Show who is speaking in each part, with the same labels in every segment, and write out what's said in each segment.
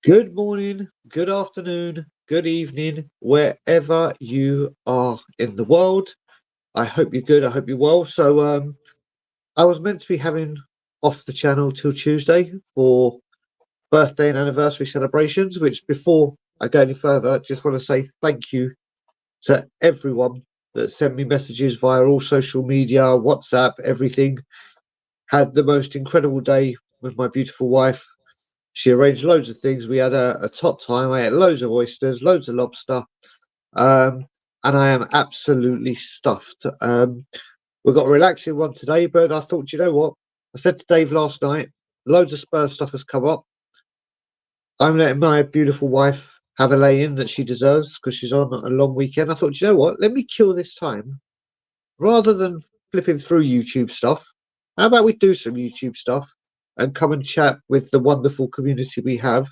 Speaker 1: Good morning, good afternoon, good evening, wherever you are in the world. I hope you're good. I hope you're well. I was meant to be having off the channel till Tuesday for birthday and anniversary celebrations, which before I go any further, I just want to say thank you to everyone that sent me messages via all social media, WhatsApp, everything. Had the most incredible day with my beautiful wife. She arranged loads of things. We had a top time. I ate loads of oysters, loads of lobster, um, and I am absolutely stuffed. We've got a relaxing one today, but I thought, you know what? I said to Dave last night, loads of Spurs stuff has come up. I'm letting my beautiful wife have a lay in that she deserves because she's on a long weekend. I thought, you know what? Let me kill this time rather than flipping through YouTube stuff. How about we do some YouTube stuff and come and chat with the wonderful community we have?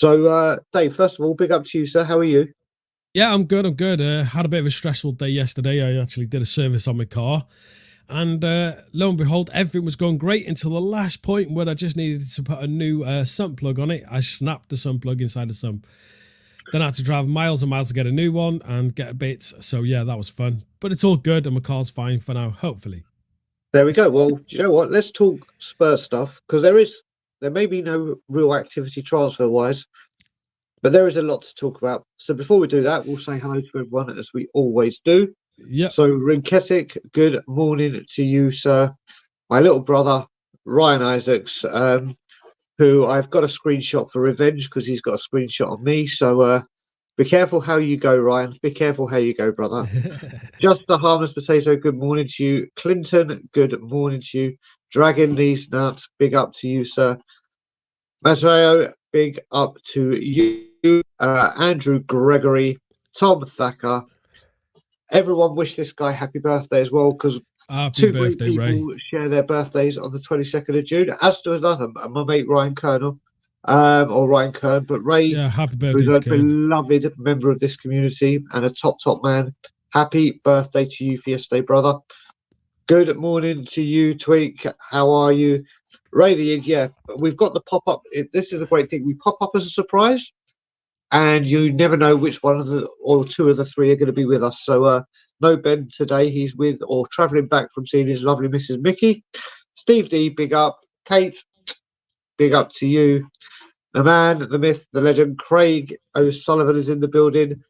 Speaker 1: Dave, first of all, big up to you, sir. How are you?
Speaker 2: Yeah, I'm good. I'm good. Had a bit of a stressful day yesterday. I actually did a service on my car, and lo and behold, everything was going great until the last point where I just needed to put a new sump plug on it. I snapped the sump plug inside the sump. Then I had to drive miles and miles to get a new one and get a bit. So yeah, that was fun. But it's all good, and my car's fine for now. Hopefully.
Speaker 1: There we go. Well, do you know what? Let's talk Spurs stuff because there may be no real activity transfer wise, but there is a lot to talk about. So before we do that, we'll say hello to everyone as we always do.
Speaker 2: Yep.
Speaker 1: So Rinketic, good morning to you, sir. My little brother, Ryan Isaacs, who I've got a screenshot for revenge because he's got a screenshot on me. Be careful how you go, Ryan. Be careful how you go, brother. Just the harmless potato, good morning to you. Clinton, good morning to you. Dragon these nuts, big up to you, sir. Matteo, big up to you. Andrew Gregory, Tom Thacker. Everyone wish this guy happy birthday as well because
Speaker 2: Happy
Speaker 1: two great
Speaker 2: birthday, Ray.
Speaker 1: people share their birthdays on the 22nd of June, as does another, my mate Ryan Kernel, or Ryan Kern, but Ray,
Speaker 2: Yeah, happy
Speaker 1: who's
Speaker 2: birthday
Speaker 1: a
Speaker 2: to Kern.
Speaker 1: beloved member of this community and a top man. Happy birthday to you for yesterday, brother. Good morning to you, Tweak. How are you? Ray the yeah, we've got the pop up. This is a great thing. We pop up as a surprise, and you never know which one of the or two of the three are going to be with us. No Ben today. He's with or travelling back from seeing his lovely Mrs. Mickey. Steve D, big up. Kate, big up to you. The man, the myth, the legend, Craig O'Sullivan is in the building.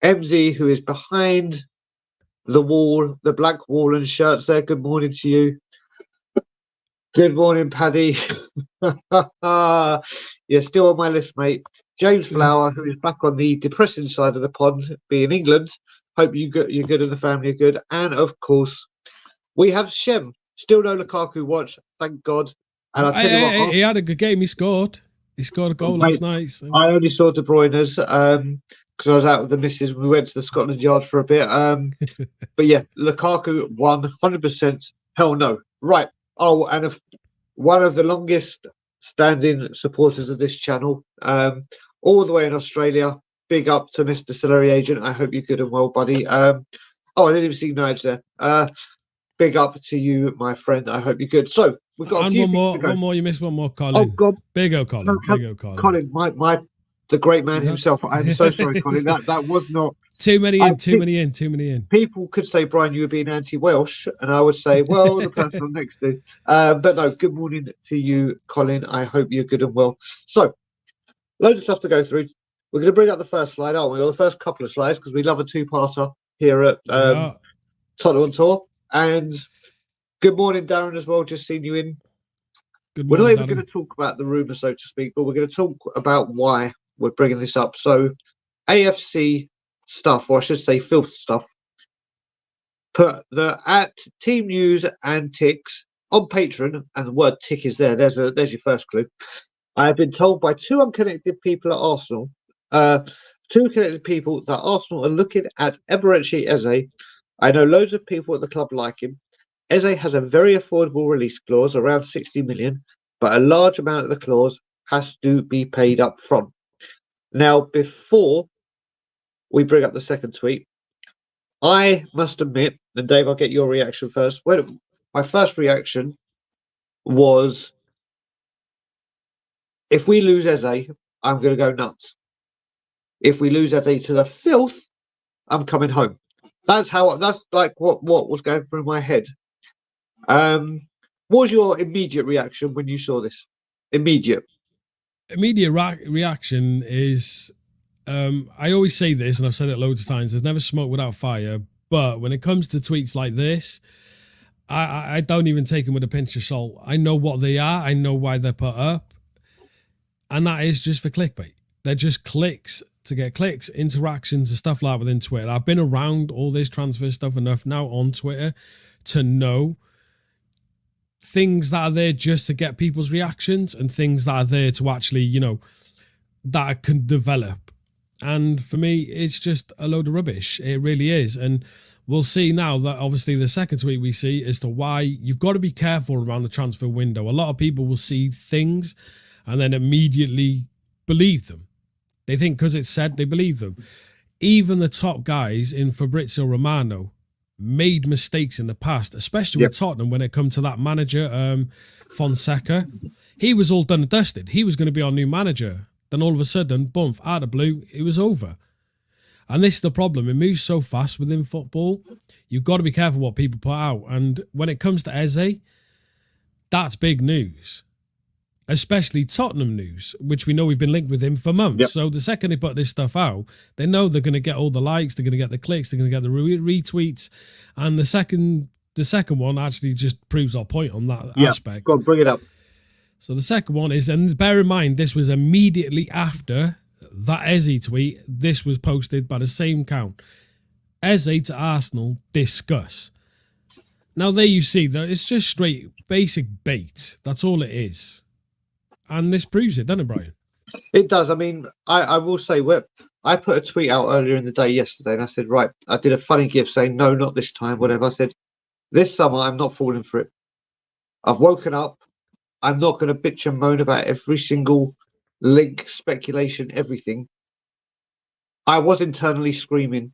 Speaker 1: MZ, who is behind the wall, the black wall and shirts there. Good morning to you. Good morning, Paddy. You're still on my list, mate. James Flower, who is back on the depressing side of the pond, being England. Hope you're good and the family are good. And of course, we have Shem. Still no Lukaku watch, thank God. And I'll tell you what,
Speaker 2: He had a good game. He scored. He scored a goal
Speaker 1: mate,
Speaker 2: last night. So.
Speaker 1: I only saw De Bruyne's because I was out with the missus. We went to the Scotland Yard for a bit. But yeah, Lukaku 100%. Hell no. Right. Oh, and one of the longest standing supporters of this channel, all the way in Australia. Big up to Mr. Celery Agent. I hope you're good and well, buddy. I didn't even see Nige there. Big up to you, my friend. I hope you're good. So we've got a
Speaker 2: And
Speaker 1: few things to go.
Speaker 2: one more. You missed one more,
Speaker 1: Oh
Speaker 2: Colin.
Speaker 1: God,
Speaker 2: Big O Colin. Big O Colin.
Speaker 1: Colin, the great man himself. I'm so sorry, Colin. That was not
Speaker 2: too many in. Too many in. Too many in.
Speaker 1: People could say, Brian, you were being anti-Welsh, and I would say, well, the person I'm next to. But no, good morning to you, Colin. I hope you're good and well. So, loads of stuff to go through. We're going to bring up the first slide, aren't we? Or the first couple of slides, because we love a two-parter here at Tottenham on Tour. And good morning, Darren, as well. Just seen you in.
Speaker 2: Good
Speaker 1: We're
Speaker 2: morning,
Speaker 1: not even going to talk about the rumour, so to speak, but we're going to talk about why we're bringing this up. So, AFC stuff, or I should say filth stuff, put the at Team News and Ticks on Patreon, and the word tick is there. There's your first clue. I have been told by two unconnected people at Arsenal, two connected people that Arsenal are looking at Eberechi Eze. I know loads of people at the club like him. Eze has a very affordable release clause, around 60 million, but a large amount of the clause has to be paid up front. Now, before we bring up the second tweet, I must admit, and Dave, I'll get your reaction first. My first reaction was, if we lose Eze, I'm going to go nuts. If we lose Eze to the filth, I'm coming home. That's like what was going through my head. What was your immediate reaction when you saw this? Immediate
Speaker 2: reaction is, I always say this, and I've said it loads of times, there's never smoke without fire. But when it comes to tweets like this, I don't even take them with a pinch of salt. I know what they are. I know why they're put up. And that is just for clickbait. They're just clicks to get clicks, interactions, and stuff like that within Twitter. I've been around all this transfer stuff enough now on Twitter to know things that are there just to get people's reactions and things that are there to actually, that can develop. And for me, it's just a load of rubbish. It really is. And we'll see now that obviously the second tweet we see as to why you've got to be careful around the transfer window. A lot of people will see things and then immediately believe them. They think because it's said, they believe them. Even the top guys in Fabrizio Romano made mistakes in the past, especially with Tottenham when it come to that manager, Fonseca. He was all done and dusted. He was going to be our new manager. Then all of a sudden, boom, out of blue, it was over. And this is the problem. It moves so fast within football. You've got to be careful what people put out. And when it comes to Eze, that's big news. Especially Tottenham news, which we know we've been linked with him for months.
Speaker 1: Yep.
Speaker 2: So the second they put this stuff out, they know they're going to get all the likes, they're going to get the clicks, they're going to get the retweets. And the second one actually just proves our point on that aspect.
Speaker 1: Go on, bring it up.
Speaker 2: So the second one is, and bear in mind, this was immediately after that Eze tweet. This was posted by the same account. Eze to Arsenal, discuss. Now there you see that it's just straight basic bait. That's all it is. And this proves it, doesn't it, Brian?
Speaker 1: It does. I mean, I will say, I put a tweet out earlier in the day yesterday, and I said, right, I did a funny gift saying, no, not this time, whatever. I said, this summer, I'm not falling for it. I've woken up. I'm not going to bitch and moan about every single link, speculation, everything. I was internally screaming.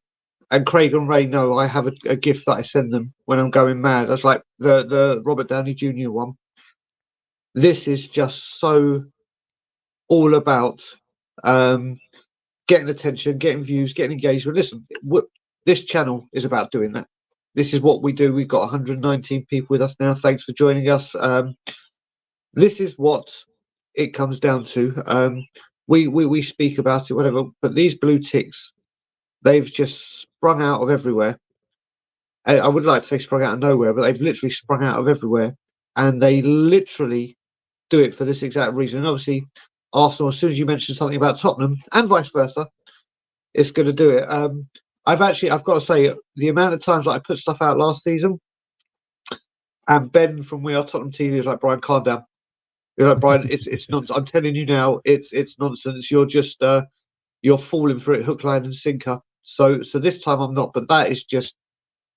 Speaker 1: And Craig and Ray know I have a gift that I send them when I'm going mad. That's like the Robert Downey Jr. one. This is just so all about getting attention, getting views, getting engagement. Listen, this channel is about doing that. This is what we do. We've got 119 people with us now. Thanks for joining us. This is what it comes down to. We speak about it, whatever. But these blue ticks, they've just sprung out of everywhere. I would like to say sprung out of nowhere, but they've literally sprung out of everywhere. And they literally do it for this exact reason. And obviously, Arsenal, as soon as you mention something about Tottenham and vice versa, it's going to do it. I've got to say, the amount of times that I put stuff out last season, and Ben from We Are Tottenham TV was like, Brian, calm down. You're like, Brian, it's nonsense. I'm telling you now, it's nonsense. You're just you're falling for it, hook, line, and sinker. So this time I'm not. But that is just,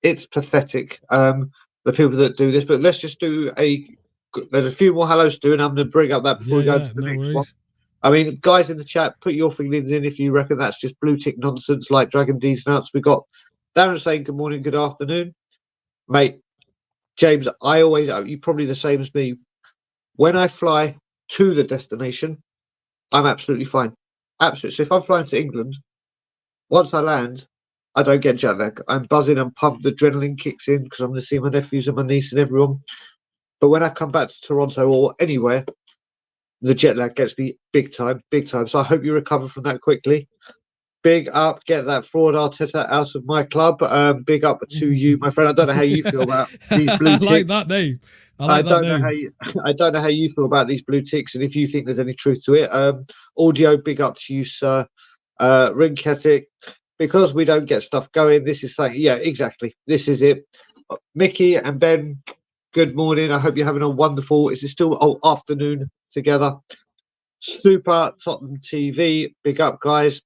Speaker 1: it's pathetic. The people that do this. But let's just do there's a few more hellos to do, and I'm going to bring up that before we go to the next one. I mean, guys in the chat, put your feelings in if you reckon that's just blue tick nonsense like Dragon D's nuts. We got Darren saying good morning, good afternoon, mate. James, you're probably the same as me. When I fly to the destination, I'm absolutely fine. Absolutely. So if I'm flying to England, once I land, I don't get jet lag. I'm buzzing and pumped. The adrenaline kicks in because I'm going to see my nephews and my niece and everyone. But when I come back to Toronto or anywhere, the jet lag gets me big time, big time. So I hope you recover from that quickly. Big up, get that fraud Arteta out of my club. Big up to you, my friend. I don't know how you feel about these blue ticks.
Speaker 2: I like that name. I don't
Speaker 1: know how you feel about these blue ticks, and if you think there's any truth to it. Audio, big up to you, sir. Rinketic, because we don't get stuff going. This is saying, yeah, exactly. This is it. Mickey and Ben, good morning. I hope you're having a wonderful. Is it still afternoon together? Super Tottenham TV. Big up, guys.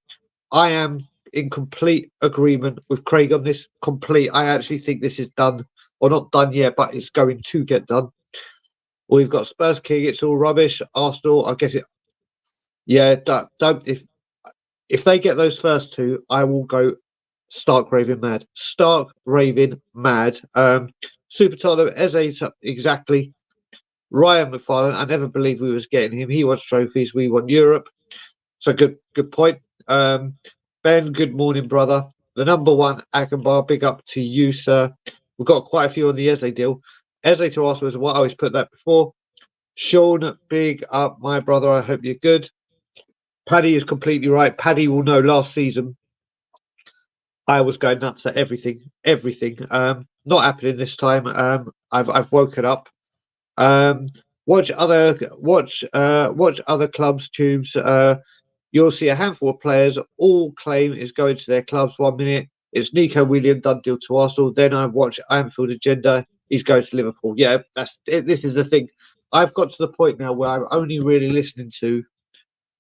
Speaker 1: I am in complete agreement with Craig on this. Complete. I actually think this is done, or not done yet, but it's going to get done. We've got Spurs King. It's all rubbish. Arsenal, I get it. Yeah, don't. If they get those first two, I will go stark raving mad. Stark raving mad. Super Tottenham, Eze, exactly. Ryan McFarlane, I never believed we was getting him. He wants trophies. We want Europe. So good point. Ben, good morning, brother. The number one Akenbar, big up to you, sir. We've got quite a few on the Eze deal. Eze to Arsenal is what I always put that before. Sean, big up, my brother. I hope you're good. Paddy is completely right. Paddy will know last season I was going nuts at everything. Not happening this time. I've woken up. Watch other clubs' tubes. You'll see a handful of players all claim is going to their clubs. 1 minute it's Nico Williams done deal to Arsenal. Then I watch Anfield Agenda. He's going to Liverpool. Yeah, that's it. This is the thing. I've got to the point now where I'm only really listening to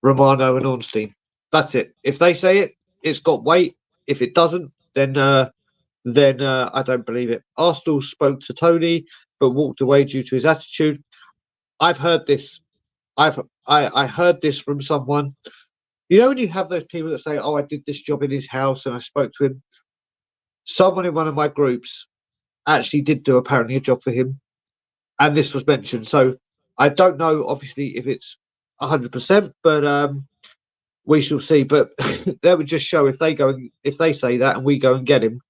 Speaker 1: Romano and Ornstein. That's it. If they say it, it's got weight. If it doesn't, then I don't believe it. Arsenal spoke to Tony, but walked away due to his attitude. I've heard this. I heard this from someone. You know when you have those people that say, "Oh, I did this job in his house and I spoke to him." Someone in one of my groups actually did do apparently a job for him, and this was mentioned. So I don't know, obviously, if it's 100%, but we shall see. But that would just show if they say that and we go and get him.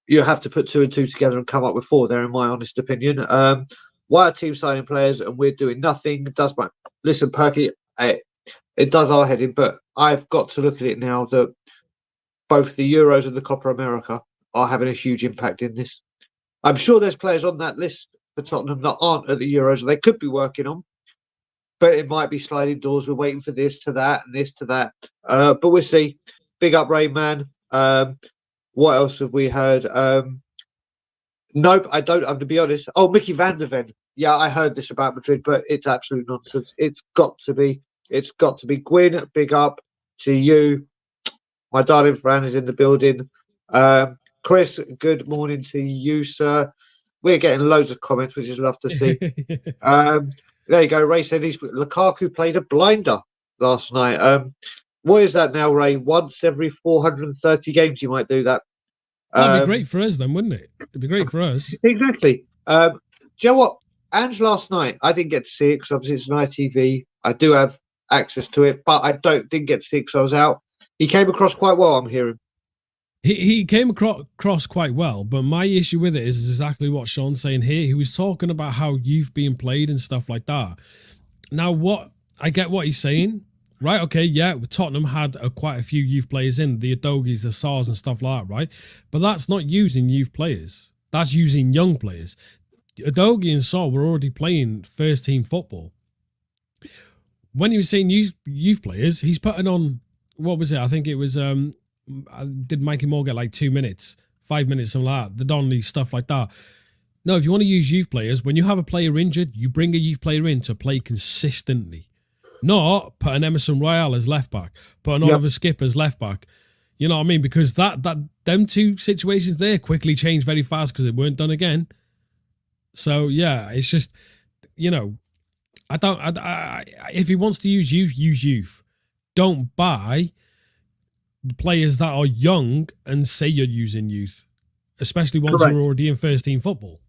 Speaker 1: You have to put 2 and 2 together and come up with 4 there, in my honest opinion. Why are teams signing players and we're doing nothing? Listen, Perky, it does our head in, but I've got to look at it now that both the Euros and the Copa America are having a huge impact in this. I'm sure there's players on that list for Tottenham that aren't at the Euros and they could be working on, but it might be sliding doors. We're waiting for this to that and this to that. But we'll see. Big up, Rayman. What else have we heard? Nope, I don't. I'm to be honest. Oh, Mickey van der Ven. Yeah, I heard this about Madrid, but it's absolute nonsense. It's got to be. Gwyn, big up to you. My darling Fran is in the building. Chris, good morning to you, sir. We're getting loads of comments, which is love to see. There you go. Ray said Lukaku played a blinder last night. What is that now, Ray? Once every 430 games you might do that.
Speaker 2: That'd be great for us then, wouldn't it? It'd be great for us.
Speaker 1: Exactly. Do you know what? Ange last night, I didn't get to see it because obviously it's an ITV. I do have access to it, but I didn't get to see it because I was out. He came across quite well, I'm hearing.
Speaker 2: He came across quite well, but my issue with it is exactly what Sean's saying here. He was talking about how youth being played and stuff like that. Now, I get what he's saying, right? Okay, yeah, Tottenham had quite a few youth players in, the Adogis, the SARs and stuff like that, right? But that's not using youth players. That's using young players. Adogi and Sar were already playing first team football. When he was saying youth players, he's putting on, what was it? I think it was, did Mikey Moore get like 2 minutes, 5 minutes, something like that, the Donnelly, stuff like that. No, if you want to use youth players, when you have a player injured, you bring a youth player in to play consistently. Not put an Emerson Royale as left back, put an Oliver Skip as left back. You know what I mean? Because them two situations there quickly changed very fast because it weren't done again. So yeah, it's just, you know, if he wants to use youth, use youth. Don't buy players that are young and say you're using youth, especially ones who are already in first team football.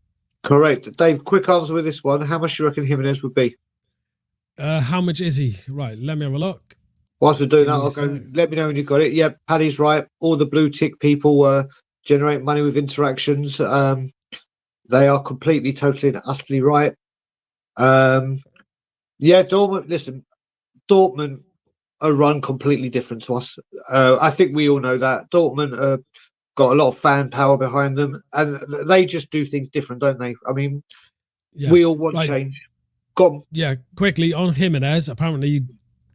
Speaker 1: Correct. Dave, quick answer with this one. How much do you reckon Jimenez would be?
Speaker 2: How much is he? Right, let me have a look.
Speaker 1: Whilst we're doing that, I'll go. Let me know when you got it. Yeah, Paddy's right. All the blue tick people generate money with interactions. They are completely, totally, and utterly right. Yeah, Dortmund. Listen, Dortmund are run completely different to us. I think we all know that Dortmund got a lot of fan power behind them, and they just do things different, don't they? I mean, we all want change.
Speaker 2: Yeah, quickly on Jimenez. Apparently,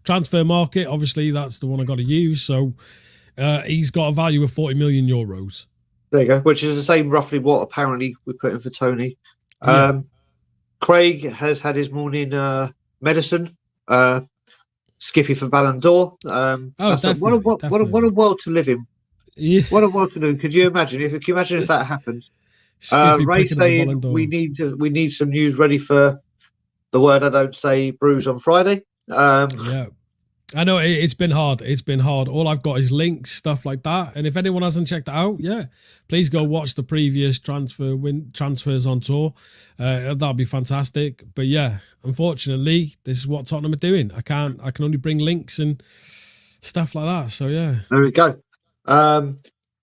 Speaker 2: transfer market. Obviously, that's the one I got to use. So he's got a value of 40 million euros.
Speaker 1: There you go, which is the same roughly what apparently we put in for Tony. Craig has had his morning medicine. Skippy for Ballon d'Or. What a world to live in. Yeah. What a world to do. Could you imagine if that happened? Ray saying we need some news ready for the word I don't say, Bruise on Friday.
Speaker 2: Yeah. I know it's been hard. It's been hard. All I've got is links, stuff like that. And if anyone hasn't checked it out, yeah, please go watch the previous transfers on tour. That'd be fantastic. But yeah, unfortunately, this is what Tottenham are doing. I can only bring links and stuff like that. So yeah.
Speaker 1: There we go.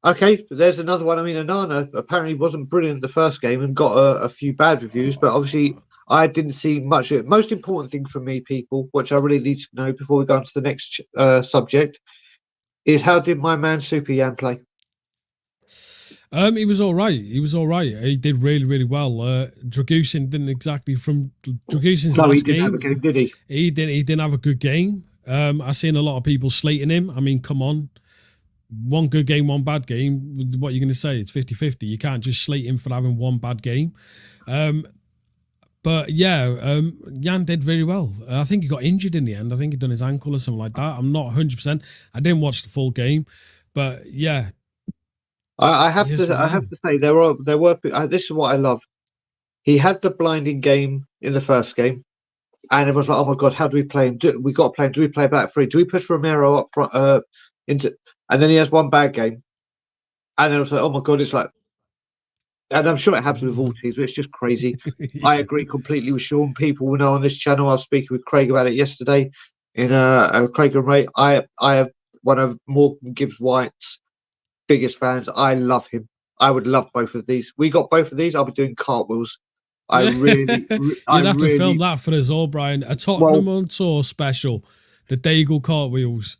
Speaker 1: Okay, there's another one. I mean, Anana apparently wasn't brilliant the first game and got a few bad reviews, but obviously I didn't see much of it. Most important thing for me, people, which I really need to know before we go on to the next subject, is how did my man Super Yan play?
Speaker 2: He was all right. He was all right. He did really, really well. Dragusin didn't exactly from Dragusin's
Speaker 1: No, he
Speaker 2: last
Speaker 1: didn't have a
Speaker 2: game.
Speaker 1: game, did he?
Speaker 2: He didn't have a good game. I seen a lot of people slating him. I mean, come on. One good game, one bad game. What are you going to say? It's 50-50. You can't just slate him for having one bad game. But yeah, Jan did very well. I think he got injured in the end. I think he'd done his ankle or something like that. I'm not 100%. I didn't watch the full game. But yeah.
Speaker 1: I have to say there were this is what I love. He had the blinding game in the first game, and it was like, oh my god, how do we play him? We got to play him. Do we play back three? Do we push Romero up front, into? And then he has one bad game, and then it was like, oh my god, it's like, and I'm sure it happens with all teams, but it's just crazy. Yeah. I agree completely with Sean. People will know on this channel. I was speaking with Craig about it yesterday in Craig and Ray. I have one of Morgan Gibbs White's biggest fans. I love him. I would love both of these. We got both of these. I'll be doing cartwheels.
Speaker 2: You'd have to film that for us all, Brian. A Tottenham on tour special, the Dagul cartwheels.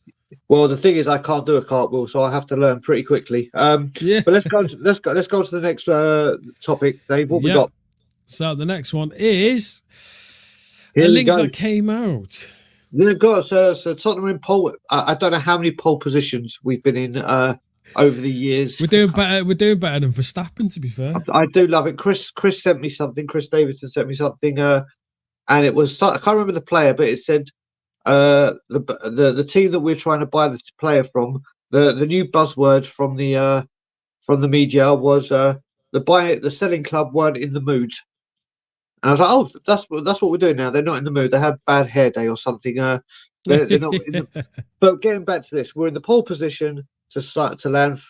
Speaker 1: Well, the thing is, I can't do a cartwheel, so I have to learn pretty quickly. Yeah. But let's go to the next topic, Dave. What we got?
Speaker 2: So the next one is a link that came out.
Speaker 1: Yeah, got so Tottenham in pole. I don't know how many pole positions we've been in over the years.
Speaker 2: We're doing better. We're doing better than Verstappen, to be fair.
Speaker 1: I do love it. Chris sent me something. Chris Davidson sent me something, and it was, I can't remember the player, but it said the team that we're trying to buy the player from. The new buzzword from the media was the selling club weren't in the mood. And I was like, oh, that's what we're doing now. They're not in the mood. They had bad hair day or something. They're not in the, but getting back to this, we're in the pole position to start to land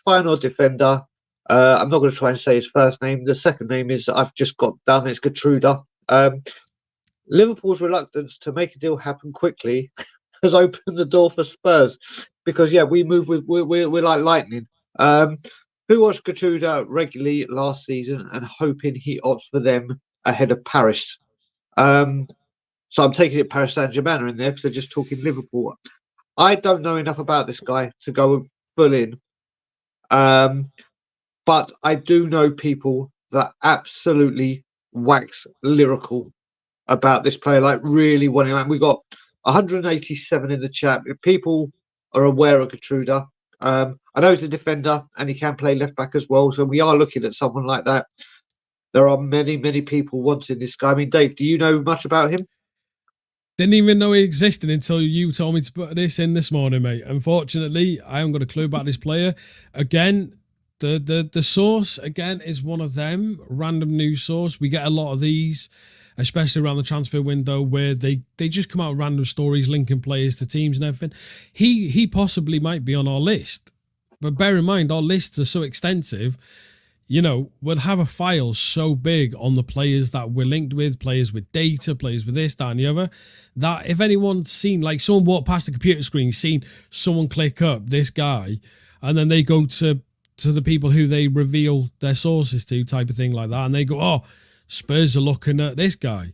Speaker 1: final defender. I'm not going to try and say his first name. The second name is I've just got done. It's Gertruda. Liverpool's reluctance to make a deal happen quickly has opened the door for Spurs because we move with we're like lightning. Who watched Gertruda regularly last season and hoping he opts for them ahead of Paris. So I'm taking it Paris Saint-Germain in there because they're just talking Liverpool. I don't know enough about this guy to go full in. But I do know people that absolutely wax lyrical about this player, like really wanting him. We got 187 in the chat. If people are aware of Gertruda, I know he's a defender and he can play left back as well. So we are looking at someone like that. There are many, many people wanting this guy. I mean, Dave, do you know much about him?
Speaker 2: Didn't even know he existed until you told me to put this in this morning, mate. Unfortunately, I haven't got a clue about this player. Again, the source, again, is one of them. Random news source. We get a lot of these, especially around the transfer window, where they just come out with random stories linking players to teams and everything. He possibly might be on our list. But bear in mind, our lists are so extensive. You know, we'll have a file so big on the players that we're linked with, players with data, players with this, that, and the other, that if anyone's seen, like someone walked past the computer screen, seen someone click up this guy, and then they go to the people who they reveal their sources to, type of thing like that, and they go, oh, Spurs are looking at this guy.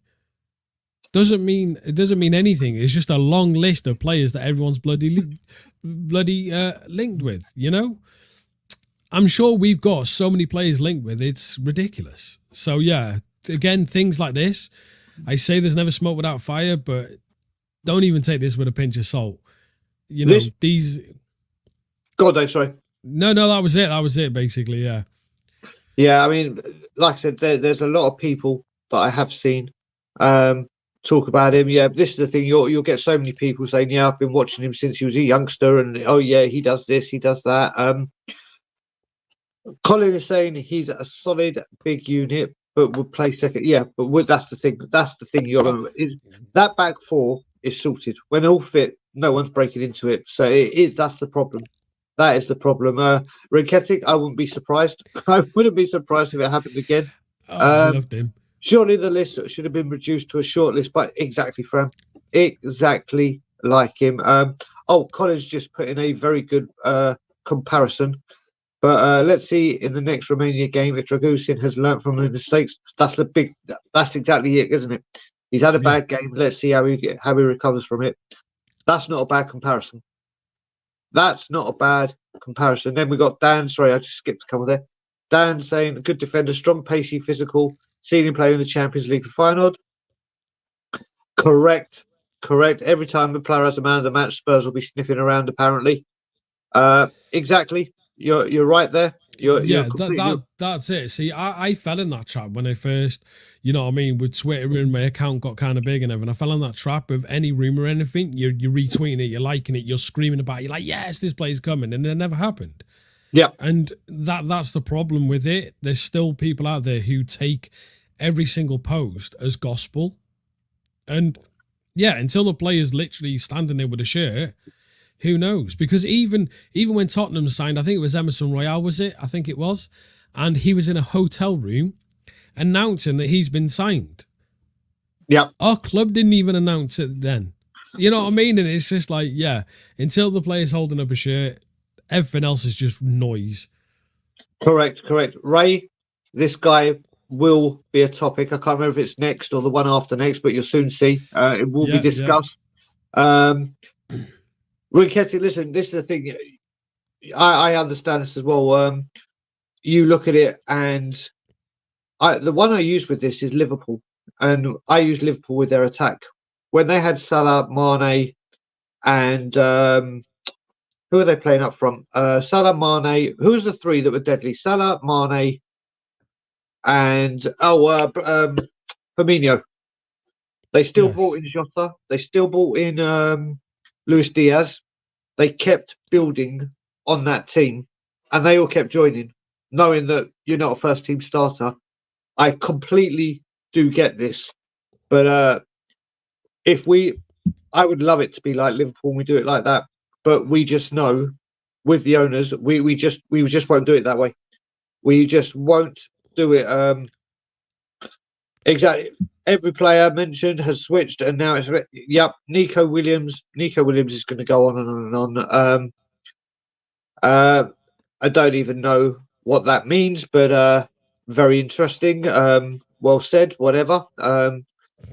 Speaker 2: It doesn't mean anything. It's just a long list of players that everyone's bloody linked with, you know? I'm sure we've got so many players linked with, it's ridiculous. So yeah, again, things like this, I say there's never smoke without fire, but don't even take this with a pinch of salt. You know, these...
Speaker 1: Go on, Dave, sorry.
Speaker 2: No, that was it. That was it, basically, yeah.
Speaker 1: Yeah, I mean, like I said, there's a lot of people that I have seen talk about him. Yeah, this is the thing. You'll get so many people saying, yeah, I've been watching him since he was a youngster, and oh yeah, he does this, he does that. Colin is saying he's a solid big unit, but would play second. Yeah, but that's the thing. That's the thing. That back four is sorted when all fit. no one's breaking into it. So it is. That's the problem. That is the problem. Rakitic, I wouldn't be surprised. I wouldn't be surprised if it happened again.
Speaker 2: Oh, I
Speaker 1: Um,
Speaker 2: loved him.
Speaker 1: Surely the list should have been reduced to a short list, but exactly, Fran, exactly like him. Colin's just put in a very good comparison. But let's see in the next Romania game if Dragusin has learnt from his mistakes. That's exactly it, isn't it? He's had a
Speaker 2: Yeah.
Speaker 1: bad game. Let's see how he recovers from it. That's not a bad comparison. That's not a bad comparison. Then we got Dan. Sorry, I just skipped a couple there. Dan saying good defender, strong, pacey, physical, seen him play in the Champions League for Feyenoord. Correct. Every time the player has a man of the match, Spurs will be sniffing around. Apparently, exactly. You're right there. You're
Speaker 2: Yeah,
Speaker 1: completely.
Speaker 2: that's it. See, I fell in that trap when I first, you know what I mean, with Twitter and my account got kind of big and everything. I fell in that trap of any rumor or anything. You're retweeting it, you're liking it, you're screaming about it, you're like, yes, this play's coming, and it never happened.
Speaker 1: Yeah.
Speaker 2: And that's the problem with it. There's still people out there who take every single post as gospel. And yeah, until the player's literally standing there with a shirt, who knows? Because even when Tottenham signed, I think it was Emerson Royale, was it? I think it was. And he was in a hotel room announcing that he's been signed.
Speaker 1: Yeah.
Speaker 2: Our club didn't even announce it then. You know what I mean? And it's just like, yeah, until the player's holding up a shirt, everything else is just noise.
Speaker 1: Correct. Ray, this guy will be a topic. I can't remember if it's next or the one after next, but you'll soon see. It will be discussed. Riquetti, listen, this is the thing. I understand this as well. You look at it, and the one I use with this is Liverpool, and I use Liverpool with their attack. When they had Salah, Mane, and who are they playing up front? Salah, Mane. Who was the three that were deadly? Salah, Mane, and Firmino. They still brought in Jota. They still brought in Luis Diaz. They kept building on that team, and they all kept joining, knowing that you're not a first team starter. I completely do get this, but I would love it to be like Liverpool. We do it like that, but we just know with the owners, we just won't do it that way. We just won't do it. Exactly. Every player mentioned has switched, and now it's Nico Williams. Nico Williams is going to go on and on and on. I don't even know what that means, but very interesting. Well said. Whatever.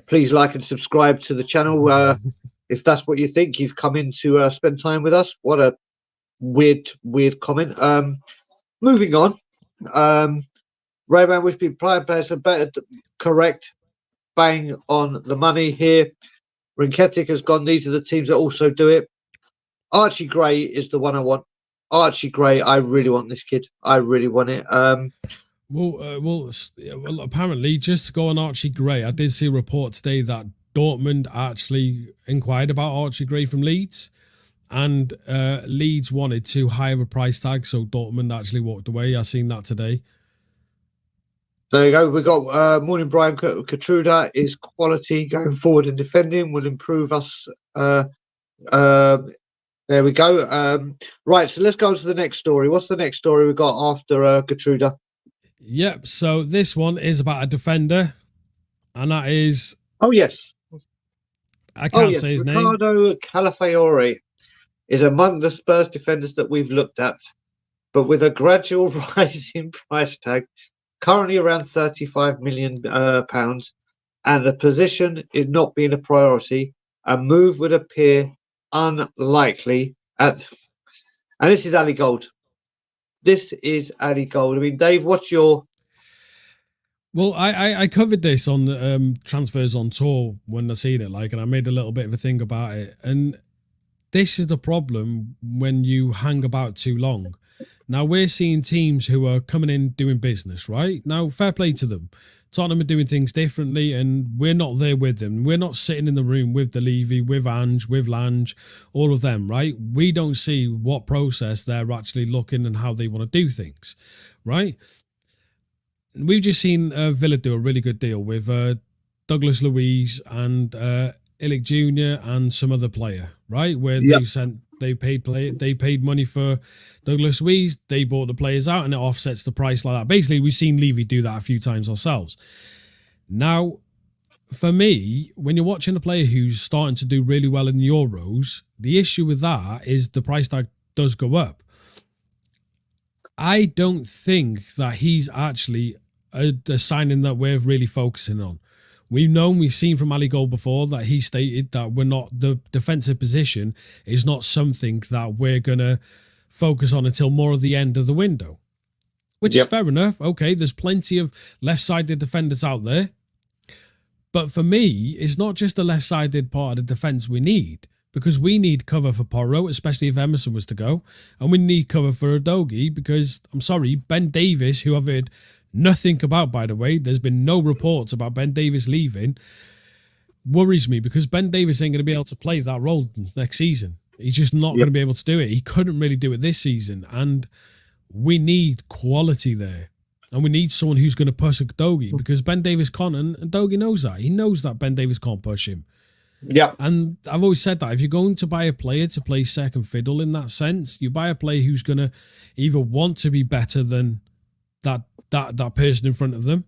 Speaker 1: Please like and subscribe to the channel if that's what you think. You've come in to spend time with us. What a weird comment. Moving on. Roadman wish be players are better. Correct. Bang on the money here. Rinketic has gone. These are the teams that also do it. Archie Gray is the one I want. Archie Gray, I really want this kid. I really want it.
Speaker 2: Well, apparently, just to go on Archie Gray, I did see a report today that Dortmund actually inquired about Archie Gray from Leeds, and Leeds wanted to higher a price tag, so Dortmund actually walked away. I seen that today.
Speaker 1: There you go. We got Morning Brian Katruda is quality going forward and defending will improve us. There we go. Right, so let's go on to the next story. What's the next story we got after Katruda?
Speaker 2: Yep. So this one is about a defender, and that is.
Speaker 1: Oh yes.
Speaker 2: I can't say his name.
Speaker 1: Ricardo Calafiore is among the Spurs defenders that we've looked at, but with a gradual rise in price tag, currently around £35 million, and the position is not being a priority, a move would appear unlikely. And this is Ali Gold. This is Ali Gold. I mean, Dave, what's your...
Speaker 2: Well, I covered this on transfers on tour when I seen it, and I made a little bit of a thing about it. And this is the problem when you hang about too long. Now, we're seeing teams who are coming in doing business, right? Now, fair play to them. Tottenham are doing things differently, and we're not there with them. We're not sitting in the room with the Levy, with Ange, with Lange, all of them, right? We don't see what process they're actually looking and how they want to do things, right? We've just seen Villa do a really good deal with Douglas Luiz and Illich Jr. and some other player, right? Where
Speaker 1: Yep.
Speaker 2: they paid money for Douglas Luiz, they bought the players out, and it offsets the price like that. Basically, we've seen Levy do that a few times ourselves. Now, for me, when you're watching a player who's starting to do really well in the Euros, the issue with that is the price tag does go up. I don't think that he's actually a signing that we're really focusing on. We've seen from Ali Gold before that he stated that the defensive position is not something that we're going to focus on until more of the end of the window, which is fair enough. Okay, there's plenty of left-sided defenders out there. But for me, it's not just the left-sided part of the defence we need, because we need cover for Porro, especially if Emerson was to go, and we need cover for Udogie because, I'm sorry, Ben Davies, who I've heard nothing about, by the way, there's been no reports about Ben Davies leaving, worries me because Ben Davies ain't going to be able to play that role next season. He's just not going to be able to do it. He couldn't really do it this season, and we need quality there. And we need someone who's going to push Udogie because Ben Davies can't, and Udogie knows that. He knows that Ben Davies can't push him.
Speaker 1: Yeah.
Speaker 2: And I've always said that if you're going to buy a player to play second fiddle in that sense, you buy a player who's going to either want to be better than that person in front of them.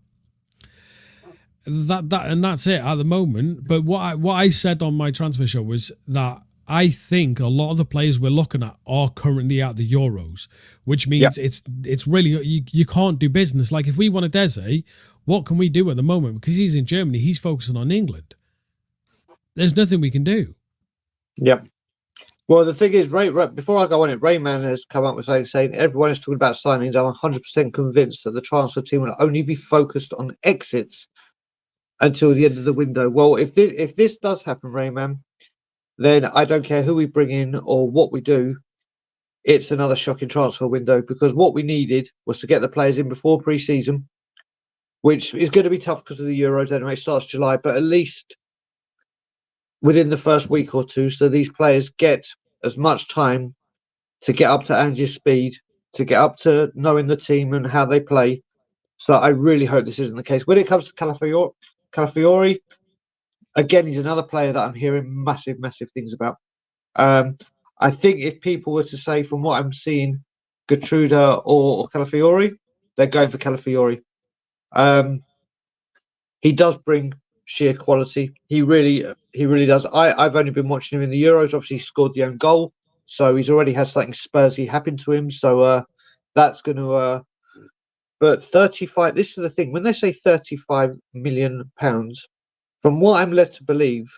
Speaker 2: And that's it at the moment. But what I said on my transfer show was that I think a lot of the players we're looking at are currently at the Euros, which means it's really you can't do business. Like if we wanted Eze, what can we do at the moment? Because he's in Germany, he's focusing on England. There's nothing we can do.
Speaker 1: Yep. Well, the thing is, before I go on it, Rayman has come up with saying everyone is talking about signings. I'm 100% convinced that the transfer team will only be focused on exits until the end of the window. Well, if this does happen, Rayman, then I don't care who we bring in or what we do. It's another shocking transfer window because what we needed was to get the players in before pre-season, which is going to be tough because of the Euros anyway. It starts July, but at least within the first week or two, so these players get as much time to get up to Angie's speed, to get up to knowing the team and how they play. So I really hope this isn't the case. When it comes to Calafiori, again, he's another player that I'm hearing massive things about. I think if people were to say from what I'm seeing, Gertruda or Calafiori, they're going for Calafiori. He does bring sheer quality. He really does. I've only been watching him in the Euros. Obviously, he scored the own goal, so he's already had something Spursy happen to him. So that's going to. But 35. This is the thing. When they say 35 million pounds, from what I'm led to believe,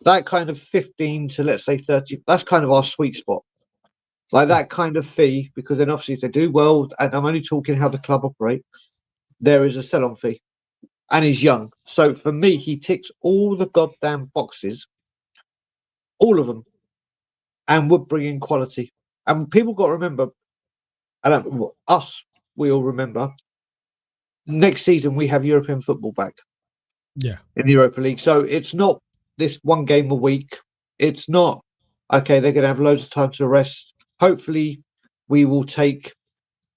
Speaker 1: that kind of 15 to let's say 30. That's kind of our sweet spot. Like that kind of fee, because then obviously if they do well, and I'm only talking how the club operate, there is a sell-on fee. And he's young. So for me, he ticks all the goddamn boxes, all of them, and would bring in quality. And people got to remember, we all remember, next season we have European football back.
Speaker 2: Yeah.
Speaker 1: In the Europa League. So it's not this one game a week. It's not, okay, they're going to have loads of time to rest. Hopefully we will take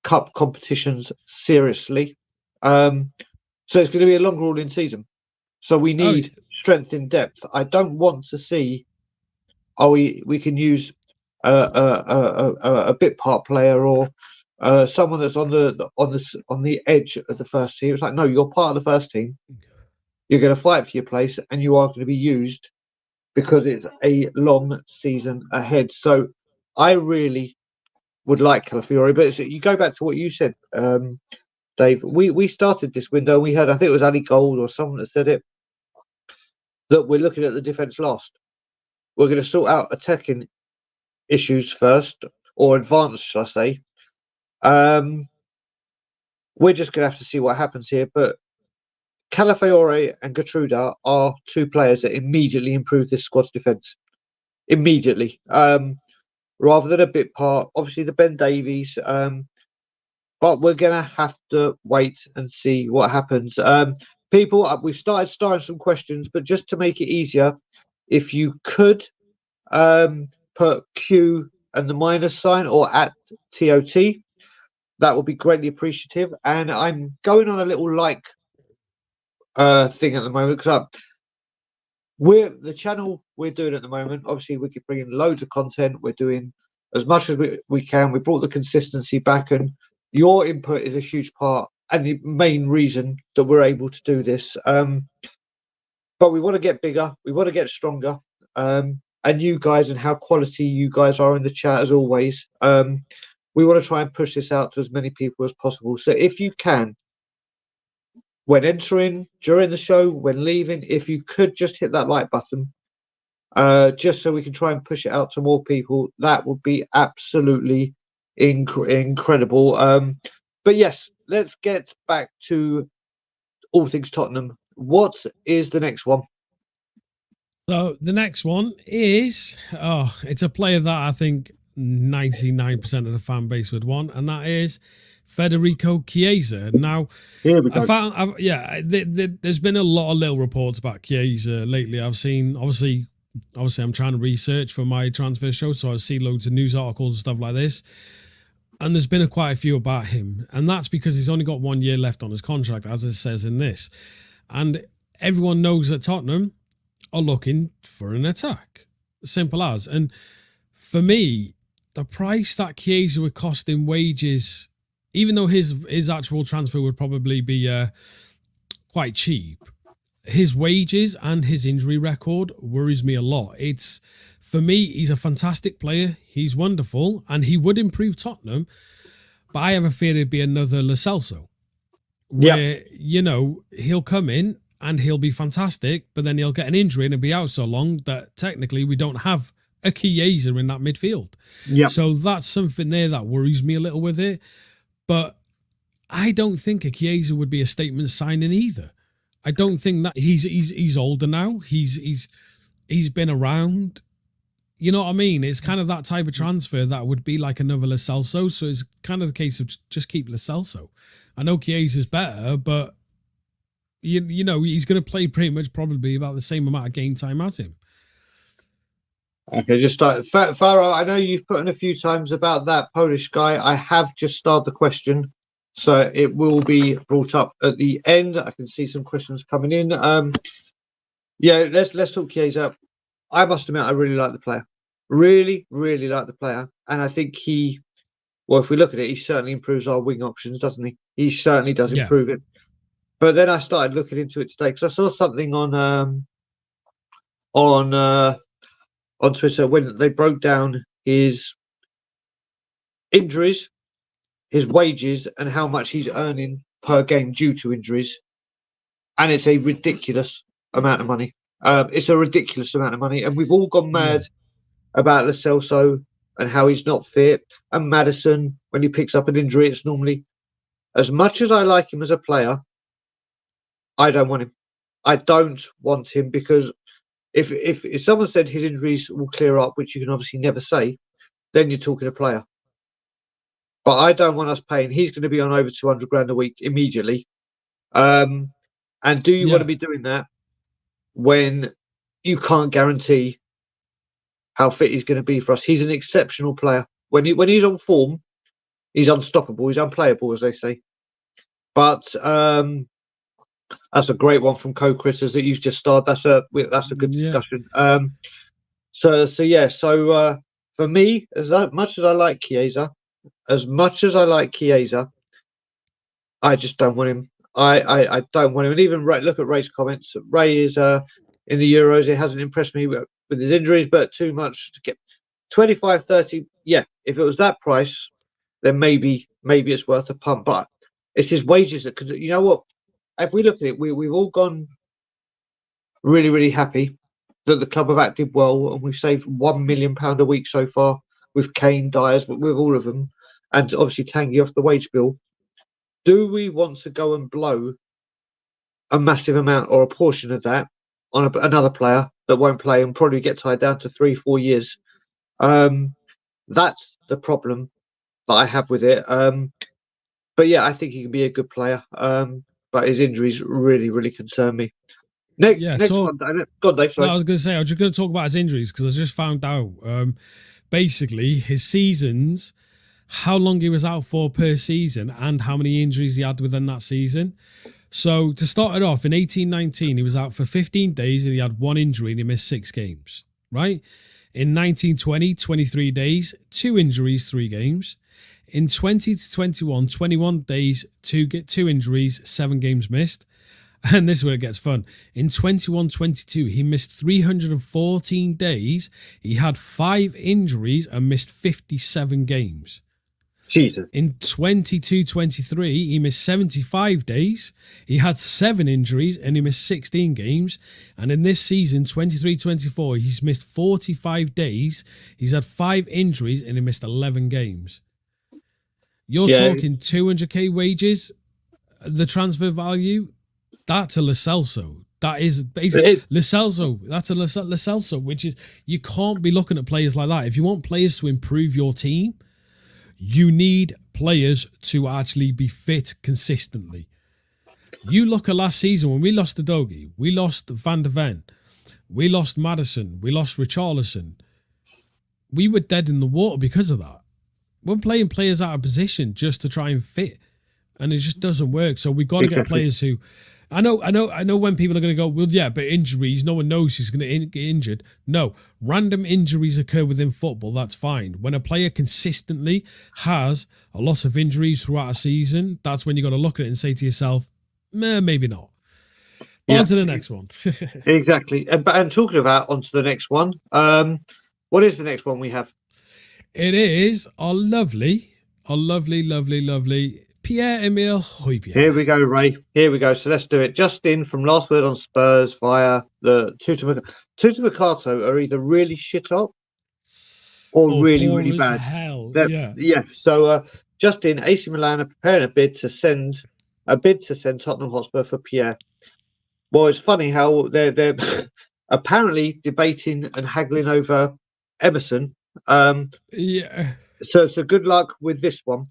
Speaker 1: cup competitions seriously. So it's going to be a long rolling season. So we need strength in depth. I don't want to see. We can use a bit part player or someone that's on the edge of the first team. It's like, no, you're part of the first team. You're going to fight for your place, and you are going to be used because it's a long season ahead. So I really would like Calafiori, but you go back to what you said. Dave, we started this window. We heard, I think it was Ali Gold or someone that said it, that we're looking at the defence last. We're going to sort out attacking issues first, or advance, shall I say. We're just going to have to see what happens here. But Calafiori and Gertruda are two players that immediately improve this squad's defence. Immediately. Rather than a bit part, obviously the Ben Davies, but we're going to have to wait and see what happens. People, we've started starting some questions, but just to make it easier, if you could put Q and the minus sign or at TOT, that would be greatly appreciative. And I'm going on a little thing at the moment because we're the channel we're doing at the moment. Obviously, we keep bringing loads of content. We're doing as much as we can. We brought the consistency back, and your input is a huge part and the main reason that we're able to do this. But we want to get bigger. We want to get stronger. And you guys and how quality you guys are in the chat as always. We want to try and push this out to as many people as possible. So if you can, when entering, during the show, when leaving, if you could just hit that like button, just so we can try and push it out to more people, that would be absolutely incredible. But yes, let's get back to all things Tottenham. What is the next one?
Speaker 2: So the next one is it's a player that I think 99% of the fan base would want, and that is Federico Chiesa. Now,
Speaker 1: Here we go.
Speaker 2: there's been a lot of little reports about Chiesa lately. I've seen obviously I'm trying to research for my transfer show, so I see loads of news articles and stuff like this. And there's been quite a few about him, and that's because he's only got 1 year left on his contract, as it says in this. And everyone knows that Tottenham are looking for an attack. Simple as. And for me, the price that Chiesa would cost in wages, even though his actual transfer would probably be quite cheap, his wages and his injury record worries me a lot. It's, for me, he's a fantastic player. He's wonderful, and he would improve Tottenham. But I have a fear it'd be another Lo Celso, where, he'll come in and he'll be fantastic, but then he'll get an injury and he'll be out so long that technically we don't have a Chiesa in that midfield.
Speaker 1: Yeah.
Speaker 2: So that's something there that worries me a little with it. But I don't think a Chiesa would be a statement signing either. I don't think that he's older now. He's been around. You know what I mean? It's kind of that type of transfer that would be like another Lo Celso. So it's kind of the case of just keep Lo Celso. I know Chiesa's better, but you know he's going to play pretty much probably about the same amount of game time as him.
Speaker 1: Okay, just start. Farah, I know you've put in a few times about that Polish guy. I have just started the question, so it will be brought up at the end. I can see some questions coming in. Yeah, let's talk Chiesa. I must admit, I really like the player. Really, really like the player, and I think if we look at it, he certainly improves our wing options, doesn't he? He certainly does improve it. But then I started looking into it today because I saw something on Twitter when they broke down his injuries, his wages, and how much he's earning per game due to injuries, and it's a ridiculous amount of money. It's a ridiculous amount of money, and we've all gone mad about Lo Celso and how he's not fit. And Maddison, when he picks up an injury, it's normally, as much as I like him as a player, I don't want him. I don't want him because if someone said his injuries will clear up, which you can obviously never say, then you're talking a player. But I don't want us paying. He's going to be on over 200 grand a week immediately. And do you want to be doing that when you can't guarantee how fit he's going to be for us? He's an exceptional player. When he's on form, he's unstoppable. He's unplayable, as they say. But that's a great one from co-critters that you've just started. That's a good discussion. So for me, as much as I like Chiesa, I just don't want him. I don't want him. And even look at Ray's comments. Ray is in the Euros. It hasn't impressed me with his injuries, but too much to get 25, 30. Yeah, if it was that price, then maybe it's worth a pump. But it's his wages that could. You know what? If we look at it, we've all gone really, really happy that the club have acted well, and we've saved £1 million a week so far with Kane, Dyers, but with all of them, and obviously Tanguy off the wage bill. Do we want to go and blow a massive amount or a portion of that on another player that won't play and probably get tied down to 3-4 years? That's the problem that I have with it. But yeah, I think he can be a good player. But his injuries really, really concern me. Next one, Dave. Go on, Dave. Sorry.
Speaker 2: No, I was going to say, I was just going to talk about his injuries because I just found out basically his seasons, how long he was out for per season and how many injuries he had within that season. So to start it off, in 1819, he was out for 15 days and he had one injury and he missed 6 games, right? In 1920, 23 days, 2 injuries, 3 games. In 20 to 21, 21 days, 2 injuries, 7 games missed. And this is where it gets fun. In 21-22, he missed 314 days. He had 5 injuries and missed 57 games.
Speaker 1: Jesus.
Speaker 2: In 22-23, he missed 75 days. He had 7 injuries and he missed 16 games. And in this season, 23-24, he's missed 45 days. He's had 5 injuries and he missed 11 games. You're talking 200k wages, the transfer value. That's a Lo Celso. That is basically Lo Celso. That's a Lo Celso, which is, you can't be looking at players like that. If you want players to improve your team, you need players to actually be fit consistently. You look at last season when we lost the Dogie, we lost Van de Ven, we lost Maddison, we lost Richarlison. We were dead in the water because of that. We're playing players out of position just to try and fit, and it just doesn't work. So we've got to get players who, I know when people are going to go, well, yeah, but injuries, no one knows who's going to get injured. No, random injuries occur within football. That's fine. When a player consistently has a lot of injuries throughout a season, that's when you got to look at it and say to yourself, maybe not. On to the next one.
Speaker 1: Exactly. And talking about onto the next one, what is the next one we have?
Speaker 2: It is our lovely Pierre-Emile Hojbjerg.
Speaker 1: Here we go, Ray. Here we go. So let's do it. Just in from Last Word on Spurs via the Tuta Mercato are either really shit up or really, really bad.
Speaker 2: Hell.
Speaker 1: Yeah. So just in, AC Milan are preparing a bid to send Tottenham Hotspur for Pierre. Well, it's funny how they're apparently debating and haggling over Emerson. So good luck with this one.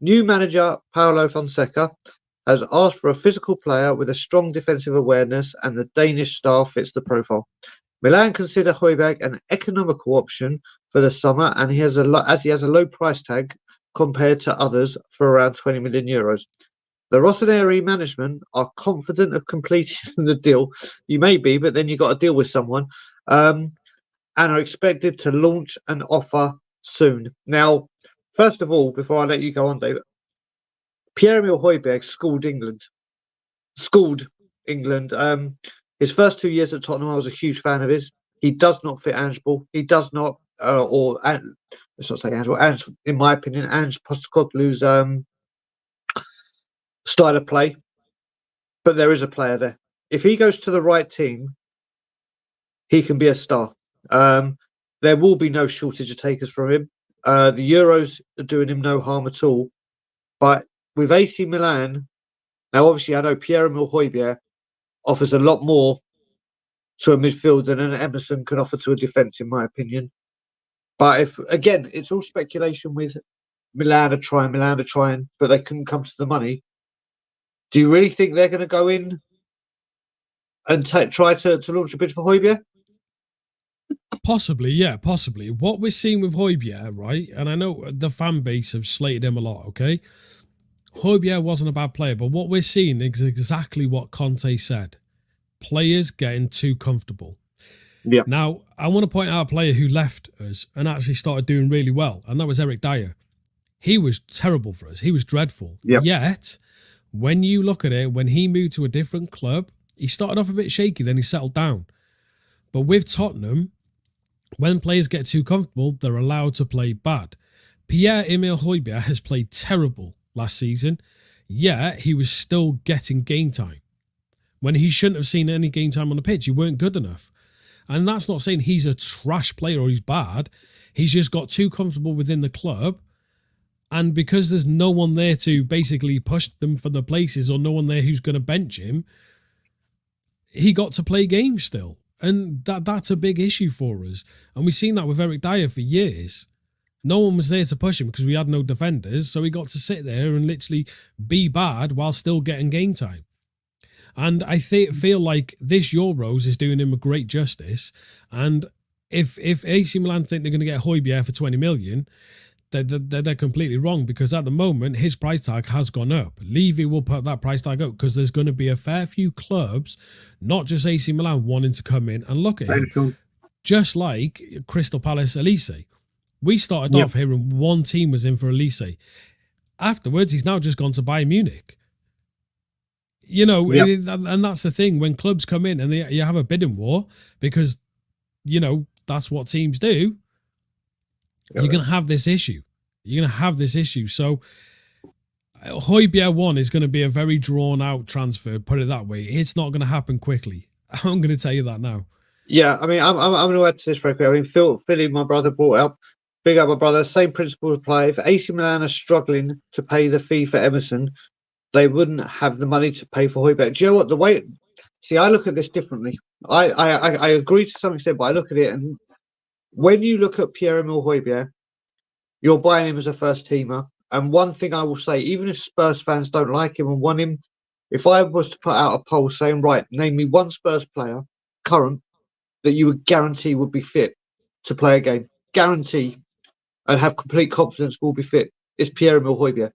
Speaker 1: New manager Paulo Fonseca has asked for a physical player with a strong defensive awareness, and the Danish star fits the profile. Milan consider Hojbjerg an economical option for the summer, and he has a low price tag compared to others for around 20 million euros. The Rossoneri management are confident of completing the deal. You may be, but then you got to deal with someone, and are expected to launch an offer soon. Now, first of all, before I let you go on, David, Pierre-Emile Hojbjerg schooled England. His first 2 years at Tottenham, I was a huge fan of his. He does not fit Ange Ball. He does not, let's not say Ange Ball. Ange, in my opinion, Ange Postecoglou's style of play. But there is a player there. If he goes to the right team, he can be a star. There will be no shortage of takers from him. The Euros are doing him no harm at all. But with AC Milan, now obviously I know Pierre-Emile Hojbjerg offers a lot more to a midfield than an Emerson can offer to a defence, in my opinion. But if, again, it's all speculation with Milan are trying, but they couldn't come to the money. Do you really think they're going to go in and try to launch a bid for Hojbjerg?
Speaker 2: Possibly, yeah, possibly. What we're seeing with Hojbjerg, right? And I know the fan base have slated him a lot, okay? Hojbjerg wasn't a bad player, but what we're seeing is exactly what Conte said. Players getting too comfortable.
Speaker 1: Yeah.
Speaker 2: Now, I want to point out a player who left us and actually started doing really well, and that was Eric Dyer. He was terrible for us. He was dreadful.
Speaker 1: Yep.
Speaker 2: Yet, when you look at it, when he moved to a different club, he started off a bit shaky, then he settled down. But with Tottenham, when players get too comfortable, they're allowed to play bad. Pierre-Emile Hojbjerg has played terrible last season, yet he was still getting game time. When he shouldn't have seen any game time on the pitch, he weren't good enough. And that's not saying he's a trash player or he's bad. He's just got too comfortable within the club. And because there's no one there to basically push them for the places or no one there who's going to bench him, he got to play games still. And that's a big issue for us. And we've seen that with Eric Dyer for years. No one was there to push him because we had no defenders. So he got to sit there and literally be bad while still getting game time. And I feel like this Euros is doing him a great justice. And if AC Milan think they're going to get Hojbjerg for 20 million, they're completely wrong, because at the moment his price tag has gone up. Levy will put that price tag up because there's going to be a fair few clubs, not just AC Milan, wanting to come in and look at him. Just like Crystal Palace Elise. We started off hearing one team was in for Elise. Afterwards, he's now just gone to Bayern Munich. You know, and that's the thing. When clubs come in and you have a bidding war, because, you know, that's what teams do, you're going to have this issue. So Hojbjerg 1 is going to be a very drawn-out transfer, put it that way. It's not going to happen quickly. I'm going to tell you that now.
Speaker 1: Yeah, I mean, I'm going to add to this very quickly. I mean, Philly, my brother, brought up, big up my brother, same principle apply. If AC Milan are struggling to pay the fee for Emerson, they wouldn't have the money to pay for Hojbjerg. Do you know what? I look at this differently. I agree to some extent, but I look at it, and when you look at Pierre-Emile Hojbjerg, you're buying him as a first teamer. And one thing I will say, even if Spurs fans don't like him and want him, if I was to put out a poll saying, right, name me one Spurs player, current, that you would guarantee would be fit to play a game, guarantee, and have complete confidence will be fit, is Pierre-Emile Hojbjerg.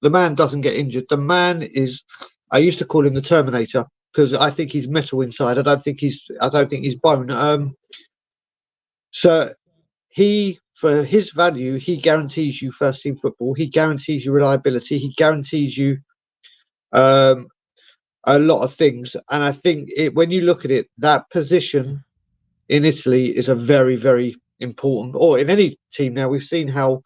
Speaker 1: The man doesn't get injured. The man is, I used to call him the Terminator, because I think he's metal inside. I don't think he's bone. So for his value, he guarantees you first team football. He guarantees you reliability. He guarantees you a lot of things. And I think when you look at it, that position in Italy is a very, very important, or in any team now. We've seen how,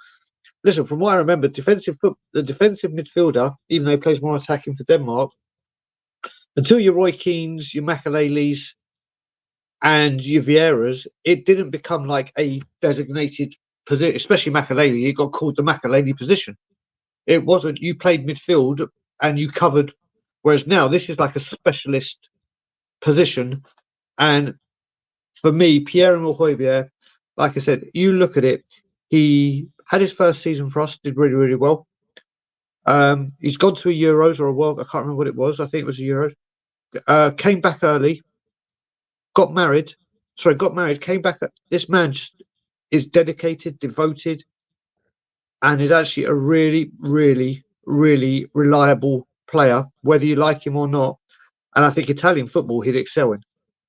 Speaker 1: listen, from what I remember, the defensive midfielder, even though he plays more attacking for Denmark, until your Roy Keanes, your Makalelis, and your Vieiras, it didn't become like a designated position, especially Makaleli. It got called the Makaleli position. It wasn't, you played midfield and you covered, whereas now this is like a specialist position. And for me, Pierre-Emile Hojbjerg, like I said, you look at it, he had his first season for us, did really, really well. He's gone to a Euros or a World, I can't remember what it was. I think it was a Euros. Came back early, got married, came back. This man just is dedicated, devoted, and is actually a really, really, really reliable player, whether you like him or not. And I think Italian football he'd excel in.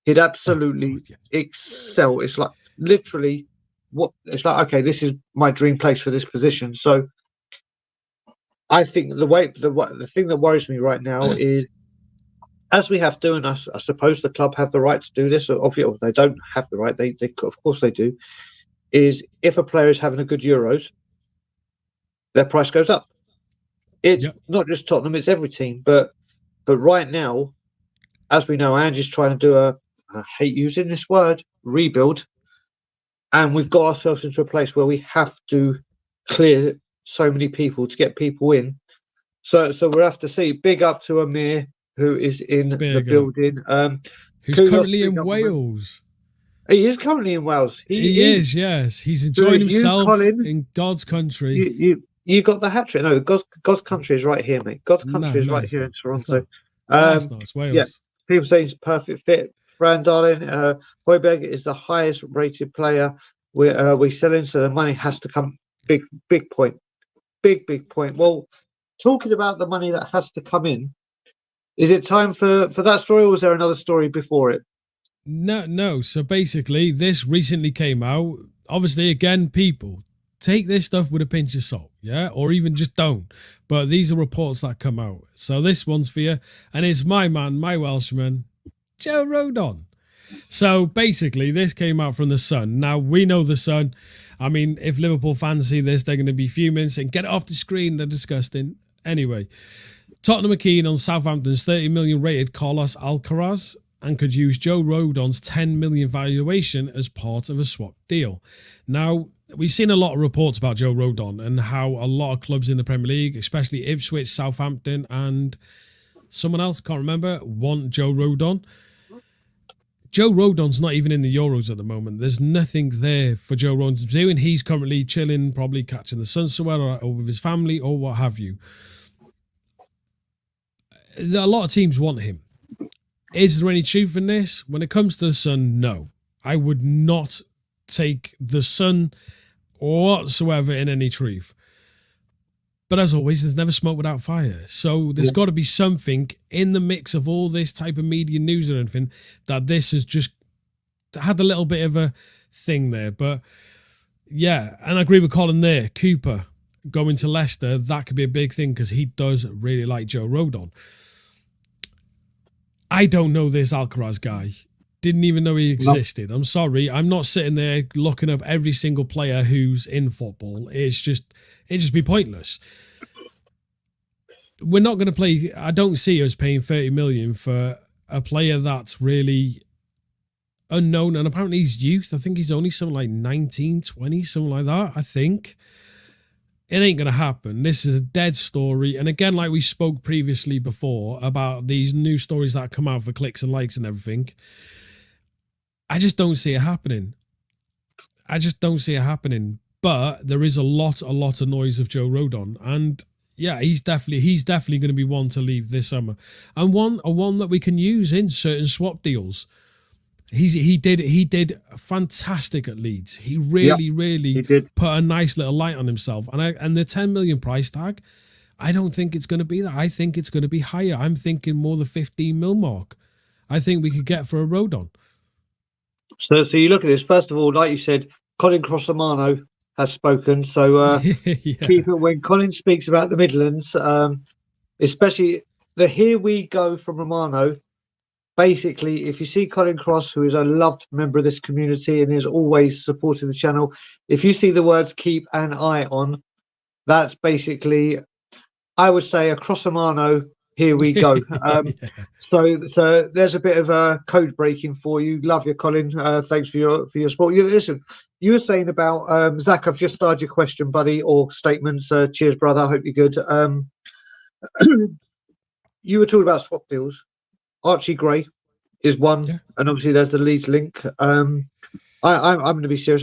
Speaker 1: He'd absolutely excel. It's like literally it's like, okay, this is my dream place for this position. So I think the thing that worries me right now is, as we have to, and I suppose the club have the right to do this, or obviously they don't have the right, they of course they do, is if a player is having a good Euros, their price goes up. It's not just Tottenham, it's every team. But right now, as we know, Ange's trying to do I hate using this word, rebuild. And we've got ourselves into a place where we have to clear so many people to get people in. So we'll have to see. Big up to Amir, who is in the building.
Speaker 2: Who's currently in Wales.
Speaker 1: He is currently in Wales.
Speaker 2: He is, yes. He's enjoying himself in God's country.
Speaker 1: You got the hat trick. No, God's country is right here, mate. God's country is right here in Toronto.
Speaker 2: It's not. It's Wales. Yeah,
Speaker 1: people say he's a perfect fit. Fran, darling, Hojbjerg is the highest rated player we're selling, so the money has to come. Big point. Big point. Well, talking about the money that has to come in, is it time for that story, or was there another story before it?
Speaker 2: No. So basically, this recently came out. Obviously, again, people take this stuff with a pinch of salt, yeah, or even just don't. But these are reports that come out. So this one's for you, and it's my man, my Welshman, Joe Rodon. So basically, this came out from The Sun. Now, we know The Sun. I mean, if Liverpool fans see this, they're going to be fuming, saying, get it off the screen, they're disgusting. Anyway, Tottenham are keen on Southampton's 30 million rated Carlos Alcaraz and could use Joe Rodon's 10 million valuation as part of a swap deal. Now, we've seen a lot of reports about Joe Rodon and how a lot of clubs in the Premier League, especially Ipswich, Southampton, and someone else, can't remember, want Joe Rodon. Joe Rodon's not even in the Euros at the moment. There's nothing there for Joe Rodon to do, and he's currently chilling, probably catching the sun somewhere or with his family or what have you. A lot of teams want him. Is there any truth in this? When it comes to the Sun, no. I would not take the Sun whatsoever in any truth. But as always, there's never smoke without fire. So there's got to be something in the mix of all this type of media news or anything that this has just had a little bit of a thing there. But yeah, and I agree with Colin there. Cooper going to Leicester, that could be a big thing because he does really like Joe Rodon. I don't know this Alcaraz guy. Didn't even know he existed. I'm sorry. I'm not sitting there looking up every single player who's in football. It'd just be pointless. We're not going to play. I don't see us paying 30 million for a player that's really unknown. And apparently he's youth. I think he's only something like 19, 20, something like that. I think. It ain't going to happen. This is a dead story. And again, like we spoke previously before about these new stories that come out for clicks and likes and everything, I just don't see it happening. But there is a lot of noise of Joe Rodon. And yeah, he's definitely going to be one to leave this summer. And one that we can use in certain swap deals. He did fantastic at Leeds. He really put a nice little light on himself. And the 10 million price tag, I don't think it's going to be that. I think it's going to be higher. I'm thinking more the 15 mil mark. I think we could get for a Rodon.
Speaker 1: So you look at this. First of all, like you said, Colin Crossamano has spoken. So keep it when Colin speaks about the Midlands, especially the here we go from Romano. Basically, if you see Colin Cross, who is a loved member of this community and is always supporting the channel, if you see the words keep an eye on, that's basically, I would say, a Crossamano, here we go. So there's a bit of a code breaking for you. Love you, Colin. Thanks for your support. Listen, you were saying about Zach, I've just started your question, buddy, or statements. Cheers, brother. I hope you're good. You were talking about swap deals. Archie Gray is one, and obviously there's the Leeds link. I'm going to be serious.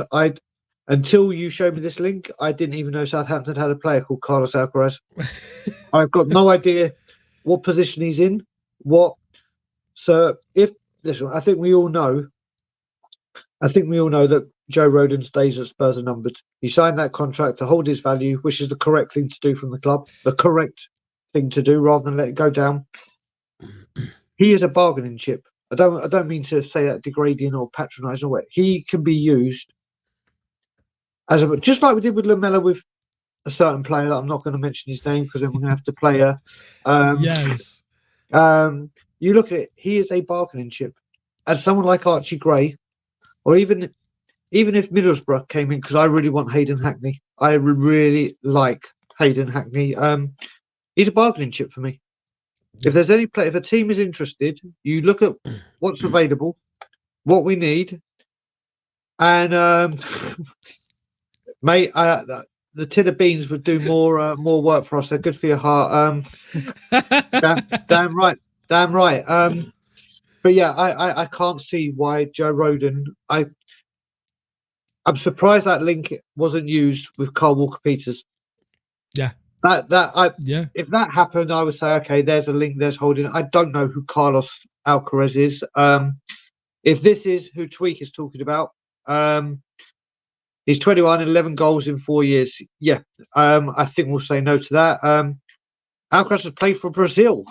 Speaker 1: Until you showed me this link, I didn't even know Southampton had a player called Carlos Alcaraz. I've got no idea what position he's in. So listen, I think we all know that Joe Rodon's days at Spurs are numbered. He signed that contract to hold his value, which is the correct thing to do from the club. The correct thing to do rather than let it go down. He is a bargaining chip. I don't mean to say that degrading or patronising or what. He can be used as just like we did with Lamella with a certain player that I'm not going to mention his name because then we're going to have to play her.
Speaker 2: Yes.
Speaker 1: You look at it. He is a bargaining chip, and someone like Archie Gray, or even if Middlesbrough came in, because I really want Hayden Hackney. I really like Hayden Hackney. He's a bargaining chip for me. If there's any play, if a team is interested, you look at what's available, what we need, and mate, the tin of beans would do more work for us. They're good for your heart. Damn right. But yeah, I can't see why Joe Rodon. I'm surprised that link wasn't used with Carl Walker-Peters.
Speaker 2: Yeah.
Speaker 1: If that happened, I would say, okay, there's a link, there's holding. I don't know who Carlos Alcaraz is. If this is who Tweak is talking about, he's 21, 11 goals in 4 years. Yeah, I think we'll say no to that. Alcaraz has played for Brazil,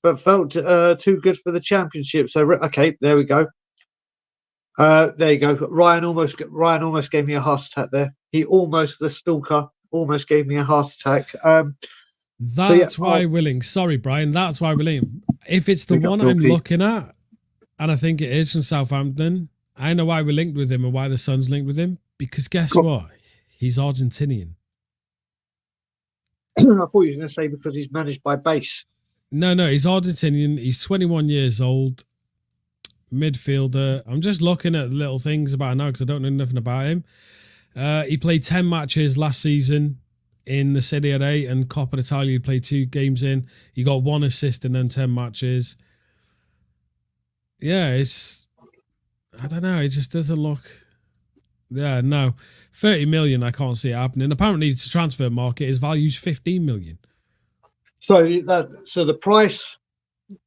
Speaker 1: but felt too good for the championship. So, okay, there we go. There you go. Ryan almost gave me a heart attack there. The stalker, almost gave me a heart attack.
Speaker 2: That's why Willing. Sorry, Brian. That's why Willing. If it's the one I'm looking at, and I think it is from Southampton, I know why we're linked with him and why the Sun's linked with him. Because guess what? He's Argentinian.
Speaker 1: I thought you were going to say because he's managed by base.
Speaker 2: No, he's Argentinian. He's 21 years old. Midfielder. I'm just looking at little things about him now because I don't know nothing about him. He played 10 matches last season in the Serie A and Coppa Italia. He played 2 games in. He got 1 assist in them 10 matches. Yeah, I don't know. It just doesn't look. Yeah, no. 30 million, I can't see it happening. Apparently, it's a transfer market. His value is 15 million.
Speaker 1: So the price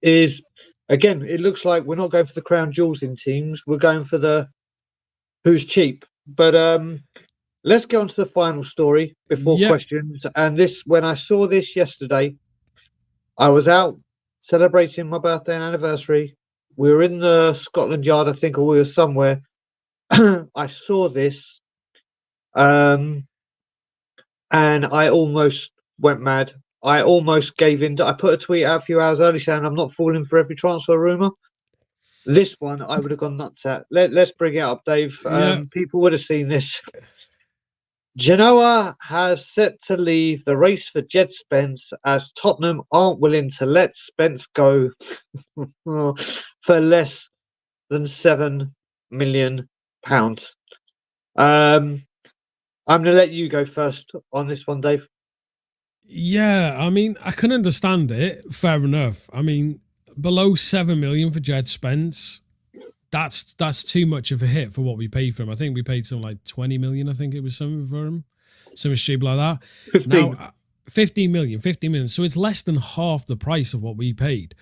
Speaker 1: is, again, it looks like we're not going for the crown jewels in teams. We're going for the who's cheap. But let's get on to the final story before
Speaker 2: Yeah,
Speaker 1: questions. And this, when I saw this yesterday, I was out celebrating my birthday and anniversary. We were in the Scotland Yard, I think, or we were somewhere. I saw this, um, and I almost went mad. I almost gave in. I put a tweet out a few hours early saying I'm not falling for every transfer rumor. This one I would have gone nuts at. Let's bring it up, Dave.
Speaker 2: yeah.
Speaker 1: People would have seen this. Genoa has set to leave the race for Djed Spence as Tottenham aren't willing to let Spence go for less than £7 million. I'm going to let you go first on this one, Dave.
Speaker 2: Yeah, I mean, I can understand it. Fair enough. I mean, below 7 million for Djed Spence, that's too much of a hit for what we paid for him. I think we paid something like 20 million. I think it was something for him, something stupid like that.
Speaker 1: 15.
Speaker 2: Now, 15 million, 15 million. So it's less than half the price of what we paid.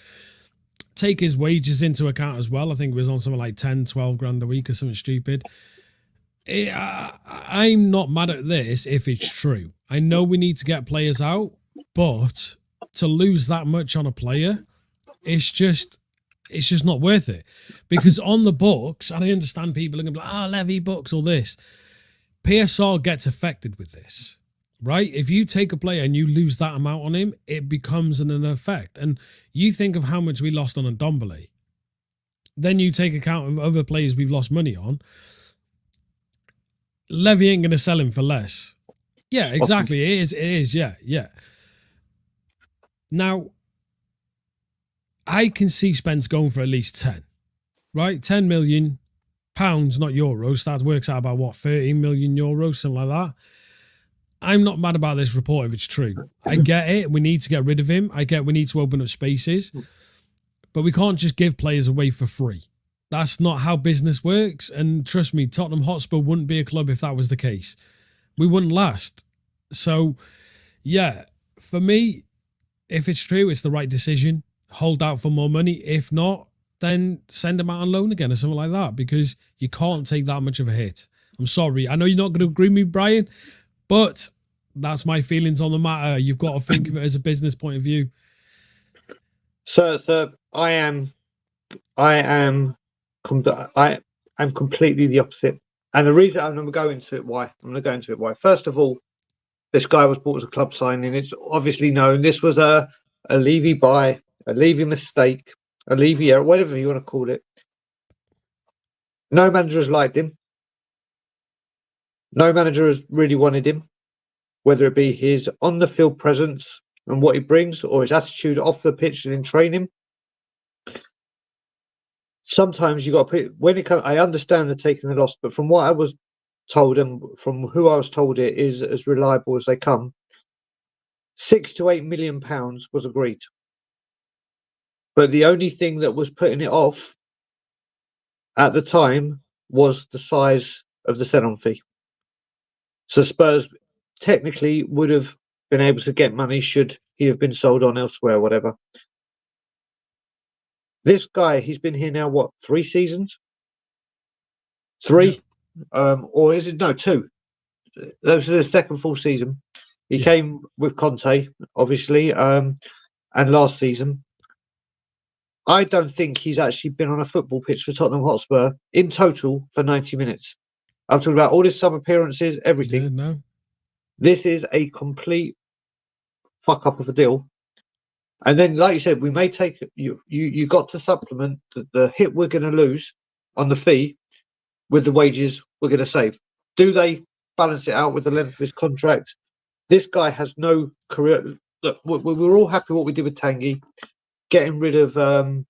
Speaker 2: Take his wages into account as well. I think it was on something like 10, 12 grand a week or something stupid. I'm not mad at this if it's true. I know we need to get players out, but to lose that much on a player, it's just not worth it. Because on the books, and I understand people are going to be like, Levy books, all this. PSR gets affected with this, right? If you take a player and you lose that amount on him, it becomes an effect. And you think of how much we lost on Ndombele. Then you take account of other players we've lost money on. Levy ain't going to sell him for less. Yeah, exactly. It is. Yeah. Now, I can see Spence going for at least 10, right? 10 million pounds, not euros. That works out about what, 13 million euros, something like that. I'm not mad about this report if it's true. I get it. We need to get rid of him. I get we need to open up spaces. But we can't just give players away for free. That's not how business works. And trust me, Tottenham Hotspur wouldn't be a club if that was the case. We wouldn't last. So, yeah, for me, if it's true, it's the right decision. Hold out for more money. If not, then send him out on loan again or something like that, because you can't take that much of a hit. I'm sorry. I know you're not going to agree with me, Brian, but that's my feelings on the matter. You've got to think of it as a business point of view.
Speaker 1: So I am completely the opposite. And the reason I'm going to go into it, why? First of all, this guy was bought as a club signing. It's obviously known this was a Levy buy, a Levy mistake, a Levy error, whatever you want to call it. No manager has liked him. No manager has really wanted him, whether it be his on-the-field presence and what he brings, or his attitude off the pitch and in training. Sometimes you got to put, when it comes, I understand the taking the loss, but from what I was told and from who I was told it is as reliable as they come, £6 to £8 million was agreed. But the only thing that was putting it off at the time was the size of the sell-on fee. So Spurs technically would have been able to get money should he have been sold on elsewhere, whatever. This guy, he's been here now, what, 3 seasons? 3? Yeah. Or is it, no, 2. That was the second full season. He came with Conte, obviously, and last season. I don't think he's actually been on a football pitch for Tottenham Hotspur in total for 90 minutes. I'm talking about all his sub appearances, everything.
Speaker 2: Yeah, no.
Speaker 1: This is a complete fuck up of a deal. And then, like you said, we may take you got to supplement the hit we're going to lose on the fee with the wages we're going to save. Do they balance it out with the length of his contract? This guy has no career. Look, we're all happy what we did with Tanguy, getting rid of him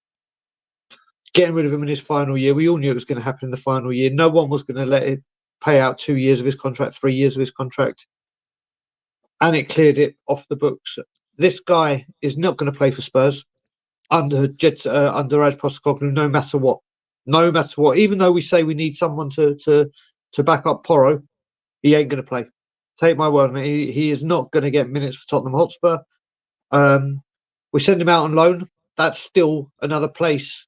Speaker 1: in his final year. We all knew it was going to happen in the final year. No one was going to let it pay out 2 years of his contract, 3 years of his contract, and it cleared it off the books. This guy is not going to play for Spurs under Raj Postecoglou, no matter what. No matter what. Even though we say we need someone to back up Porro, he ain't going to play. Take my word on it. He is not going to get minutes for Tottenham Hotspur. We send him out on loan. That's still another place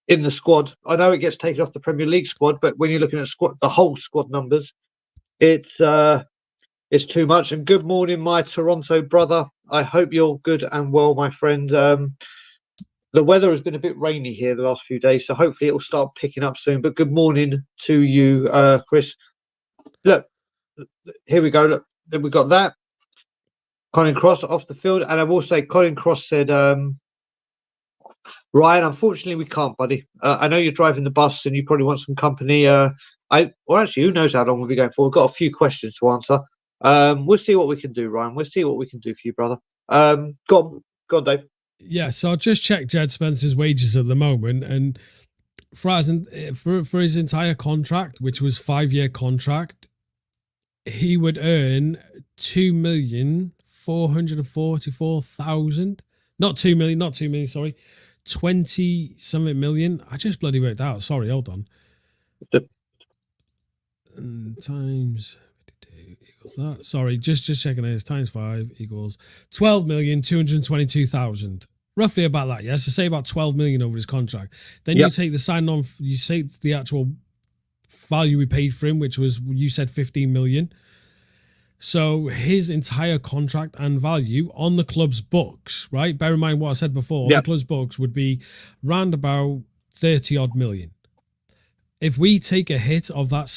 Speaker 1: in the squad. I know it gets taken off the Premier League squad, but when you're looking at the whole squad numbers, It's too much. And good morning, my Toronto brother. I hope you're good and well, my friend. The weather has been a bit rainy here the last few days, so hopefully it will start picking up soon. But good morning to you, Chris. Look, here we go. Look, then we got that. Colin Cross off the field, and I will say, Colin Cross said, "Ryan, unfortunately, we can't, buddy. I know you're driving the bus and you probably want some company. Actually, who knows how long we'll be going for? We've got a few questions to answer. We'll see what we can do, Ryan. We'll see what we can do for you, brother. Go on, Dave.
Speaker 2: Yeah, so I just checked Djed Spence's wages at the moment, and for his entire contract, which was 5-year contract, he would earn 2,444,000. Not 2 million, sorry. 20 something million. I just bloody worked out. Sorry, hold on. Times equals that. Sorry, just checking this. Times 5 equals 12,222,000. Roughly about that, yeah. So say about 12 million over his contract. Then you take the sign on, you say the actual value we paid for him, which was, you said 15 million. So his entire contract and value on the club's books, right? Bear in mind what I said before, the club's books would be round about 30 odd million. If we take a hit of that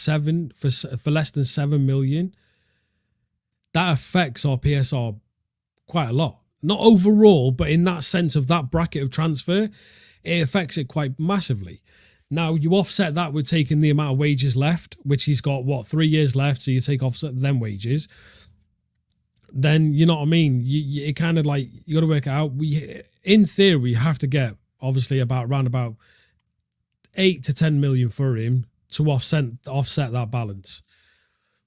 Speaker 2: for less than 7 million, that affects our PSR quite a lot. Not overall, but in that sense of that bracket of transfer, it affects it quite massively. Now, you offset that with taking the amount of wages left, which he's got, 3 years left, so you take off them wages. Then, you know what I mean? It kind of like, you got to work it out. In theory, we have to get, obviously, around about 8 to 10 million for him to offset that balance.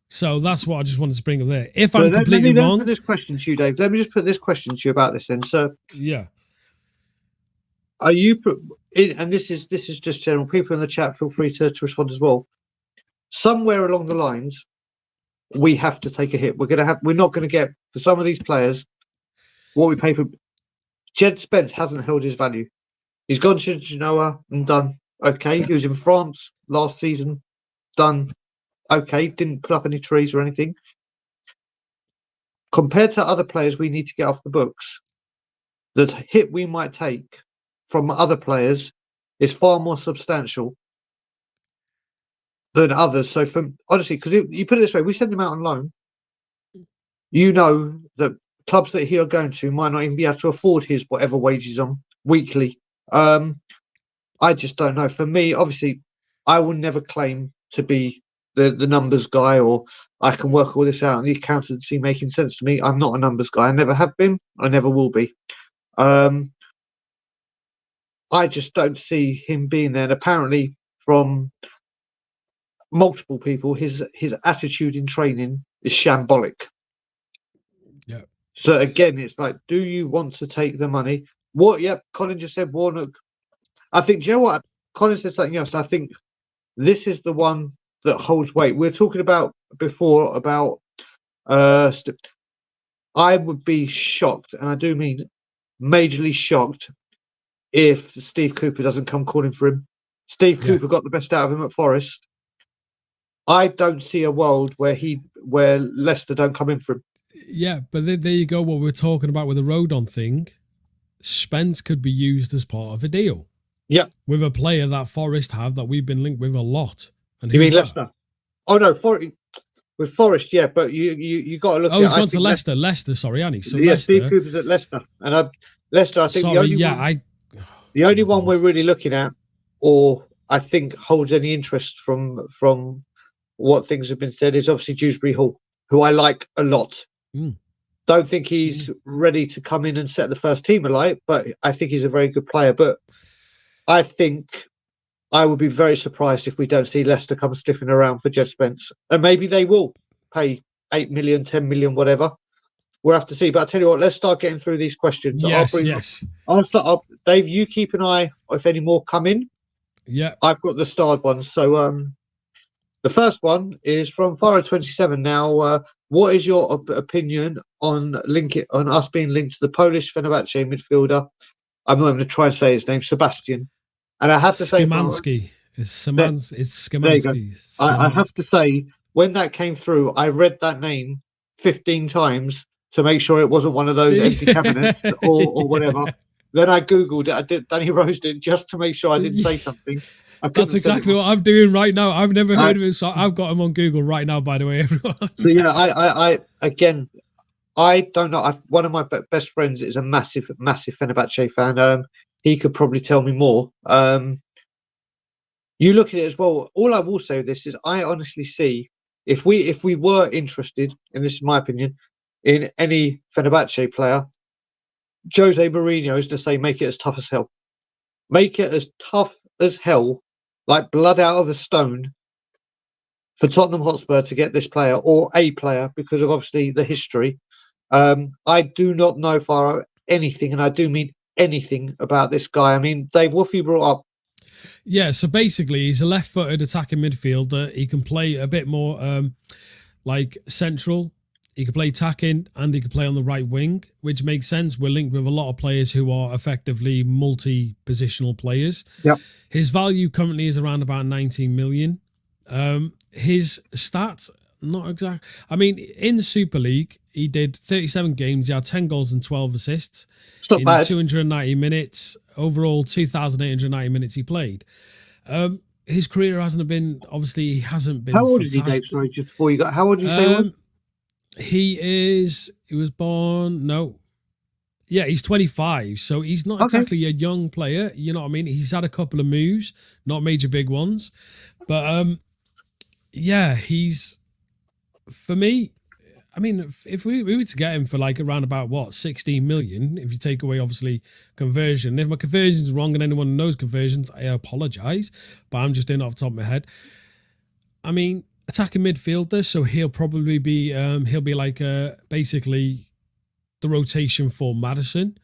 Speaker 2: So that's what I just wanted to bring up there. If I'm completely wrong,
Speaker 1: put this question to you, Dave. Let me just put this question to you about this then. So,
Speaker 2: yeah,
Speaker 1: are you? And this is just general. People in the chat, feel free to respond as well. Somewhere along the lines, we have to take a hit. We're not going to get for some of these players what we pay for. Djed Spence hasn't held his value. He's gone to Genoa and done okay. He was in France last season, done okay. Didn't put up any trees or anything. Compared to other players we need to get off the books, the hit we might take from other players is far more substantial than others. So, honestly, because you put it this way, we send him out on loan. You know that clubs that he are going to might not even be able to afford his whatever wages on weekly. I just don't know. For me, obviously, I will never claim to be the numbers guy, or I can work all this out and the accountancy making sense to me. I'm not a numbers guy. I never have been. I never will be. I just don't see him being there. And apparently, from multiple people, his attitude in training is shambolic.
Speaker 2: Yeah.
Speaker 1: So again, it's like, do you want to take the money? Colin just said Warnock. I think, do you know what? Colin said something else. I think this is the one that holds weight. We were talking about before about I would be shocked, and I do mean majorly shocked, if Steve Cooper doesn't come calling for him. Steve Cooper got the best out of him at Forest. I don't see a world where Leicester don't come in for him.
Speaker 2: Yeah, but there you go. What we're talking about with the Rodon thing, Spence could be used as part of a deal.
Speaker 1: Yeah,
Speaker 2: with a player that Forest have that we've been linked with a lot. And
Speaker 1: you mean Leicester? Oh no, with Forest, yeah. But you got to look.
Speaker 2: He's gone to Leicester. Leicester, sorry, Annie. So
Speaker 1: yeah,
Speaker 2: Leicester.
Speaker 1: Steve Cooper's at Leicester, and Leicester. I think the only one we're really looking at, or I think holds any interest from what things have been said, is obviously Dewsbury Hall, who I like a lot. Don't think he's ready to come in and set the first team alight, but I think he's a very good player. But I think I would be very surprised if we don't see Leicester come sniffing around for Djed Spence. And maybe they will pay 8 million, 10 million, whatever. We'll have to see. But I'll tell you what, let's start getting through these questions.
Speaker 2: Yes.
Speaker 1: I'll start up. Dave, you keep an eye if any more come in.
Speaker 2: Yeah.
Speaker 1: I've got the starred ones. So the first one is from Faro27. Now, what is your opinion on us being linked to the Polish Fenerbahce midfielder? I'm not going to try and say his name, Sebastian. And I have to say,
Speaker 2: Szymanski. It's Szymanski.
Speaker 1: I have to say, when that came through, I read that name 15 times to make sure it wasn't one of those empty cabinets or whatever. Then I googled it. I did Danny Roasted just to make sure I didn't say something. I
Speaker 2: That's
Speaker 1: couldn't send it.
Speaker 2: exactly what I'm doing right now. I've never
Speaker 1: I,
Speaker 2: heard of him, so I've got him on Google right now. By the way, everyone.
Speaker 1: so yeah, I again, I don't know. One of my best friends is a massive, massive Fenerbahce fan. He could probably tell me more. You look at it as well. All I will say with this is, I honestly see, if we were interested, and this is my opinion, in any Fenerbahce player, Jose Mourinho is to say, make it as tough as hell. Make it as tough as hell, like blood out of a stone, for Tottenham Hotspur to get this player or a player, because of obviously the history. I do not know far anything, and I do mean anything, about this guy. I mean, Dave, what have you brought up?
Speaker 2: Yeah, so basically, he's a left-footed attacking midfielder. He can play a bit more like central. He can play attacking and he can play on the right wing, which makes sense. We're linked with a lot of players who are effectively multi-positional players.
Speaker 1: Yep.
Speaker 2: His value currently is around about 19 million. His stats, not exact. I mean, in Super League, he did 37 games. He had 10 goals and 12 assists
Speaker 1: It's not
Speaker 2: in
Speaker 1: bad.
Speaker 2: 290 minutes. Overall, 2,890 minutes he played. His career hasn't been, obviously, he hasn't been
Speaker 1: How old is he,
Speaker 2: fantastic.
Speaker 1: Dave? Sorry, just before you got. How old did you say he was?
Speaker 2: He was born, no. Yeah, he's 25, so he's not
Speaker 1: Okay.
Speaker 2: exactly a young player. You know what I mean? He's had a couple of moves, not major big ones. But yeah, he's, for me, I mean, if we were to get him for like around about what, 16 million, if you take away obviously conversion. If my conversion's wrong and anyone knows conversions, I apologize, but I'm just doing it off the top of my head. I mean, attacking midfielder, so he'll probably be he'll be like basically the rotation for Maddison.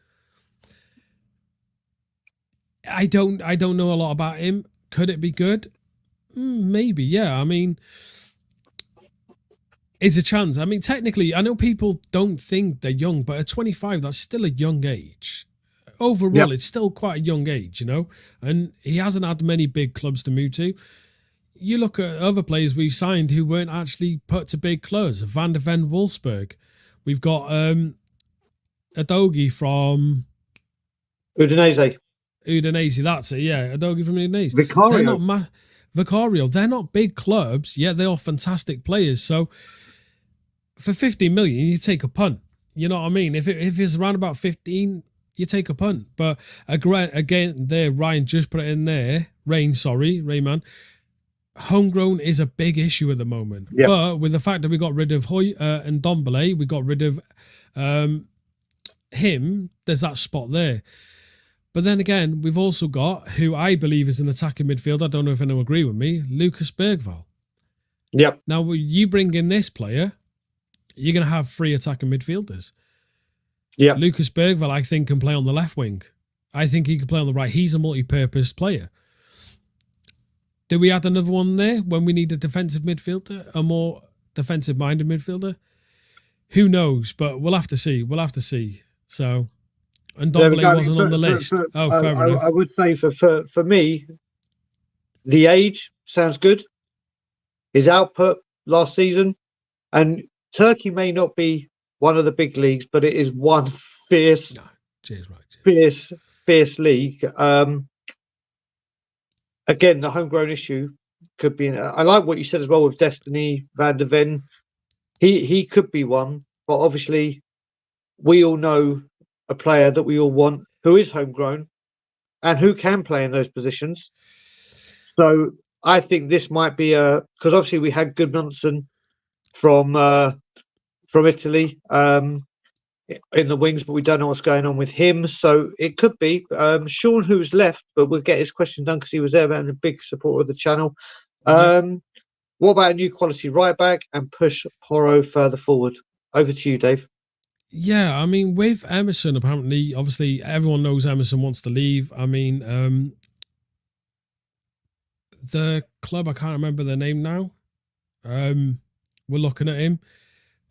Speaker 2: I don't know a lot about him. Could it be good? Maybe, yeah. I mean, it's a chance. I mean, technically, I know people don't think they're young, but at 25, that's still a young age. Overall, It's still quite a young age, you know? And he hasn't had many big clubs to move to. You look at other players we've signed who weren't actually put to big clubs. Van der Ven Wolfsburg. We've got Adogi from
Speaker 1: Udinese.
Speaker 2: That's it, yeah. Adogi from Udinese.
Speaker 1: Vicario.
Speaker 2: They're not Vicario. They're not big clubs, yet they are fantastic players. So for 15 million, you take a punt. You know what I mean? If it's around about 15, you take a punt. But again, there, Ryan just put it in there. Rayman. Homegrown is a big issue at the moment.
Speaker 1: Yep.
Speaker 2: But with the fact that we got rid of Hoy and Dombele, we got rid of him, there's that spot there. But then again, we've also got, who I believe is an attacking midfielder, I don't know if anyone agree with me, Lucas Bergvall.
Speaker 1: Yep.
Speaker 2: Now, when you bring in this player, you're going to have 3 attacking midfielders.
Speaker 1: Yep.
Speaker 2: Lucas Bergvall, I think, can play on the left wing. I think he can play on the right. He's a multi-purpose player. Do we add another one there when we need a defensive midfielder, a more defensive-minded midfielder? Who knows? But we'll have to see. So, and Dombele wasn't on the list. Fair enough.
Speaker 1: I would say for me, the age sounds good. His output last season, and Turkey may not be one of the big leagues, but it is one fierce league. Again, the homegrown issue could be. I like what you said as well with Destiny Van der Ven. He could be one, but obviously, we all know a player that we all want who is homegrown and who can play in those positions. So I think this might be because obviously we had Gudmundsson from Italy in the wings, but we don't know what's going on with him. So it could be Sean, who's left, but we'll get his question done because he was there and a big supporter of the channel. What about a new quality right back and push Porro further forward? Over to you, Dave.
Speaker 2: Yeah, I mean, with Emerson, apparently, obviously, everyone knows Emerson wants to leave. I mean, the club, I can't remember their name now. We're looking at him.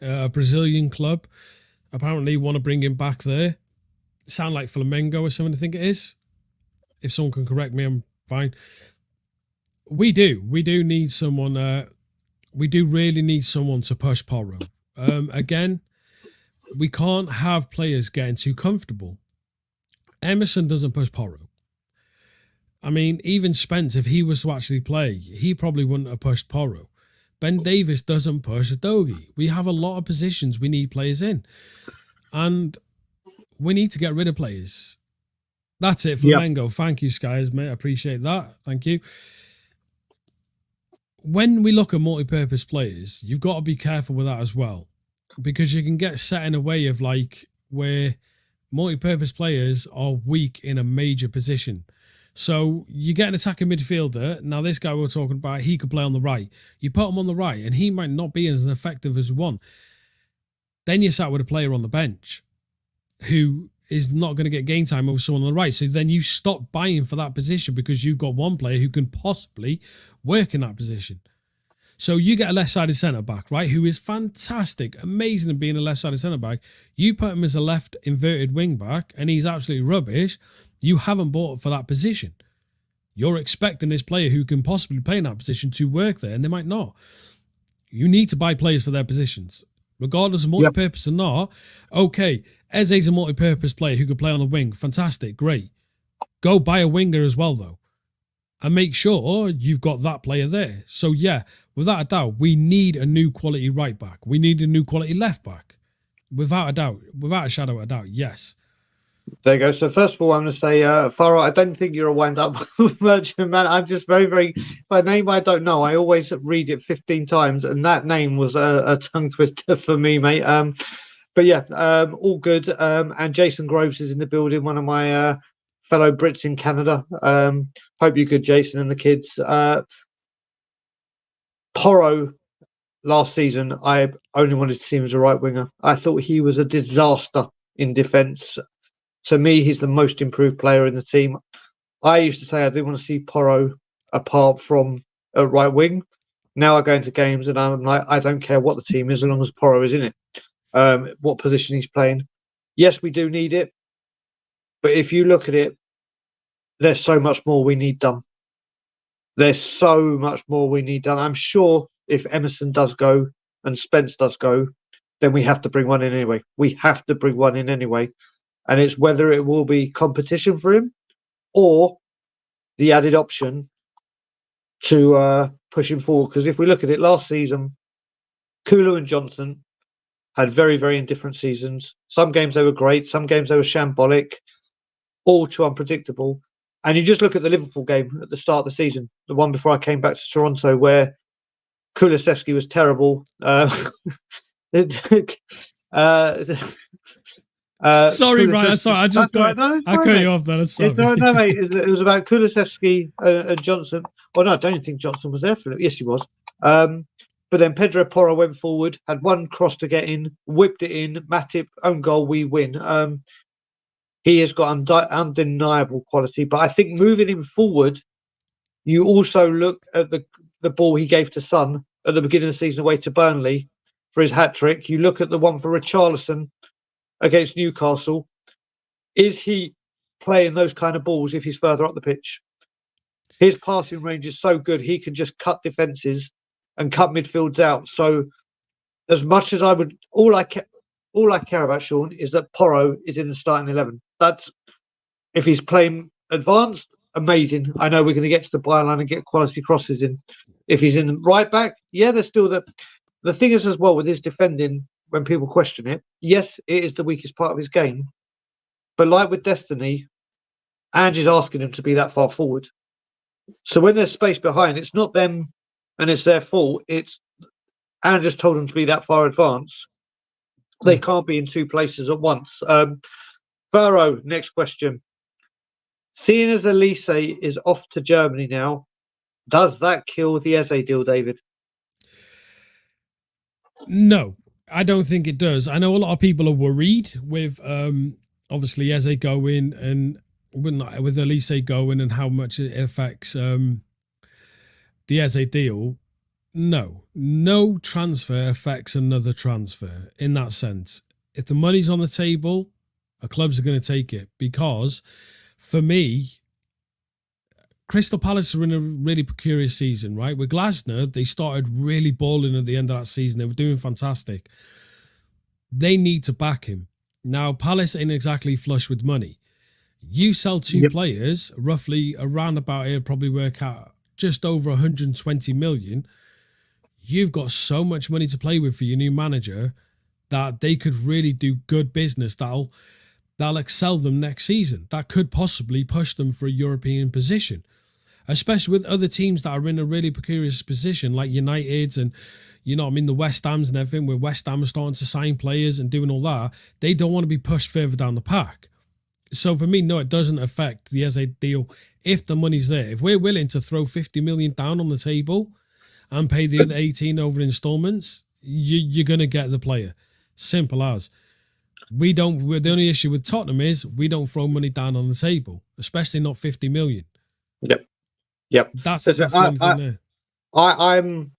Speaker 2: A Brazilian club. Apparently want to bring him back there. Sound like Flamengo or something, I think it is. If someone can correct me, I'm fine. We do need someone we do really need someone to push Porro. Again, we can't have players getting too comfortable. Emerson doesn't push Porro. I mean, even Spence, if he was to actually play, he probably wouldn't have pushed Porro. Ben Davies doesn't push Adogi. We have a lot of positions we need players in. And we need to get rid of players. That's it, Flamengo. Yep. Thank you, Skies, mate. I appreciate that. Thank you. When we look at multi-purpose players, you've got to be careful with that as well. Because you can get set in a way of like where multi-purpose players are weak in a major position. So you get an attacking midfielder. Now, this guy we're talking about, he could play on the right. You put him on the right, and he might not be as effective as one. Then you're sat with a player on the bench who is not going to get game time over someone on the right. So then you stop buying for that position because you've got one player who can possibly work in that position. So you get a left-sided centre-back, right, who is fantastic, amazing at being a left-sided centre-back. You put him as a left inverted wing-back, and he's absolutely rubbish. You haven't bought for that position. You're expecting this player who can possibly play in that position to work there, and they might not. You need to buy players for their positions. Regardless of multi-purpose or not, okay, Eze's a multi-purpose player who could play on the wing. Fantastic, great. Go buy a winger as well, though. And make sure you've got that player there. So, yeah, without a doubt, we need a new quality right back. We need a new quality left back. Without a doubt, without a shadow of a doubt, yes.
Speaker 1: There you go. So first of all, I'm going to say, Farah, I don't think you're a wind-up merchant, man. I'm just very, very... By name I don't know. I always read it 15 times, and that name was a tongue twister for me, mate. But yeah, all good. And Jason Groves is in the building, one of my fellow Brits in Canada. Hope you're good, Jason, and the kids. Porro, last season, I only wanted to see him as a right winger. I thought he was a disaster in defence. To me, he's the most improved player in the team. I used to say I didn't want to see Porro apart from a right wing. Now I go into games and I'm like, I don't care what the team is as long as Porro is in it. What position he's playing. Yes, we do need it. But if you look at it, there's so much more we need done. There's so much more we need done. I'm sure if Emerson does go and Spence does go, then we have to bring one in anyway. We have to bring one in anyway. And it's whether it will be competition for him or the added option to push him forward. Because if we look at it last season, Kulu and Johnson had very, very indifferent seasons. Some games they were great. Some games they were shambolic, all too unpredictable. And you just look at the Liverpool game at the start of the season, the one before I came back to Toronto, where Kulusevski was terrible.
Speaker 2: Sorry, Ryan. Sorry, I just got. I cut you off there. Sorry.
Speaker 1: No, mate. It was about Kulusevski and Johnson. Well, no, I don't think Johnson was there for it. Yes, he was. But then Pedro Porro went forward, had one cross to get in, whipped it in. Matip, own goal, we win. He has got undeniable quality. But I think moving him forward, you also look at the ball he gave to Son at the beginning of the season away to Burnley for his hat-trick. You look at the one for Richarlison against Newcastle. Is he playing those kind of balls if he's further up the pitch? His passing range is so good, he can just cut defences and cut midfields out. So as much as I would, all I care about, Sean, is that Porro is in the starting 11. That's, if he's playing advanced, amazing. I know we're going to get to the byline and get quality crosses in. If he's in the right back, yeah, there's still the thing is as well with his defending, when people question it, yes, it is the weakest part of his game. But like with Destiny, Ange is asking him to be that far forward. So when there's space behind, it's not them and it's their fault. It's Ange has told them to be that far advanced. They can't be in two places at once. Faro, next question. Seeing as Elise is off to Germany now, does that kill the Eze deal, David?
Speaker 2: No, I don't think it does. I know a lot of people are worried with obviously Eze going and with Elise going and how much it affects the Eze deal. No transfer affects another transfer in that sense. If the money's on the table, clubs are going to take it because for me, Crystal Palace are in a really precarious season, right? With Glasner, they started really balling at the end of that season. They were doing fantastic. They need to back him. Now, Palace ain't exactly flush with money. You sell two players, roughly around about here, probably work out just over 120 million. You've got so much money to play with for your new manager that they could really do good business that'll excel them next season. That could possibly push them for a European position, especially with other teams that are in a really precarious position, like United's and, you know, I mean, the West Ham's and everything, where West Ham are starting to sign players and doing all that. They don't want to be pushed further down the pack. So for me, no, it doesn't affect the Eze deal if the money's there. If we're willing to throw 50 million down on the table and pay the other 18 over installments, you're going to get the player. Simple as. The only issue with Tottenham is we don't throw money down on the table, especially not 50 million.
Speaker 1: Yep.
Speaker 2: That's the only thing there.
Speaker 1: I'm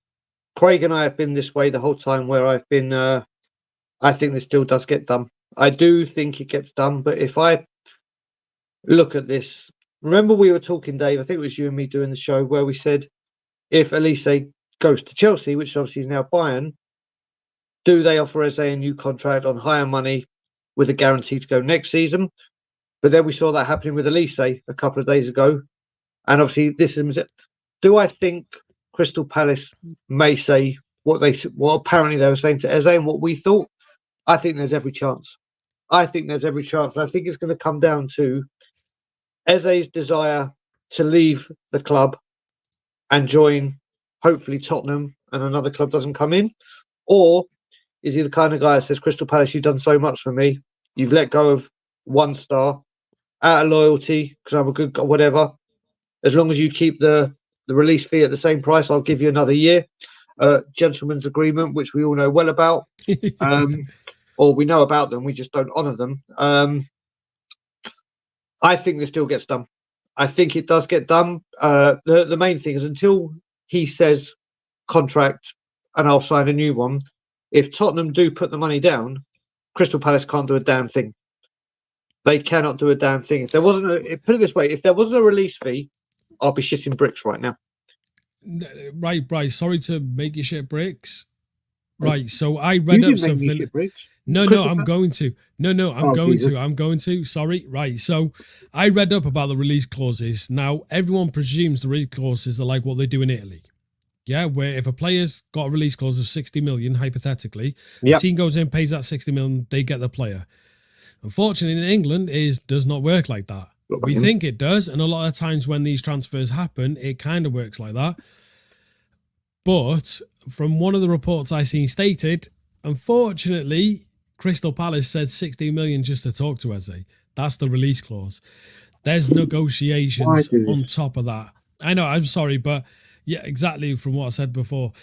Speaker 1: Craig and I have been this way the whole time where I've been. I think this deal does get done. I do think it gets done, but if I look at this, remember we were talking, Dave, I think it was you and me doing the show where we said if Elise goes to Chelsea, which obviously is now Bayern, do they offer Eze a new contract on higher money with a guarantee to go next season? But then we saw that happening with Elise a couple of days ago. And obviously this is, do I think Crystal Palace may say what apparently they were saying to Eze and what we thought? I think there's every chance. I think it's going to come down to Eze's desire to leave the club and join, hopefully, Tottenham, and another club doesn't come in. Or is he the kind of guy that says, Crystal Palace, you've done so much for me. You've let go of one star out of loyalty because I'm a good guy, whatever. As long as you keep the release fee at the same price, I'll give you another year. Gentleman's agreement, which we all know well about. Or we know about them, we just don't honour them. I think this deal gets done. I think it does get done. The main thing is until he says contract and I'll sign a new one, if Tottenham do put the money down, Crystal Palace can't do a damn thing. They cannot do a damn thing. If there wasn't put it this way, if there wasn't a release fee, I'll be shitting bricks right now.
Speaker 2: Right. Sorry to make you shit bricks. Right. So I read up something. No, I'm going to. I'm going to. Sorry. Right. So I read up about the release clauses. Now, everyone presumes the release clauses are like what they do in Italy. Yeah, where if a player's got a release clause of 60 million, hypothetically, the team goes in, pays that 60 million, they get the player. Unfortunately, in England, it does not work like that. We think it does, and a lot of times when these transfers happen, it kind of works like that. But from one of the reports I seen stated, unfortunately, Crystal Palace said 60 million just to talk to Eze. That's the release clause. There's negotiations on top of that. I know, I'm sorry, but yeah, exactly from what I said before.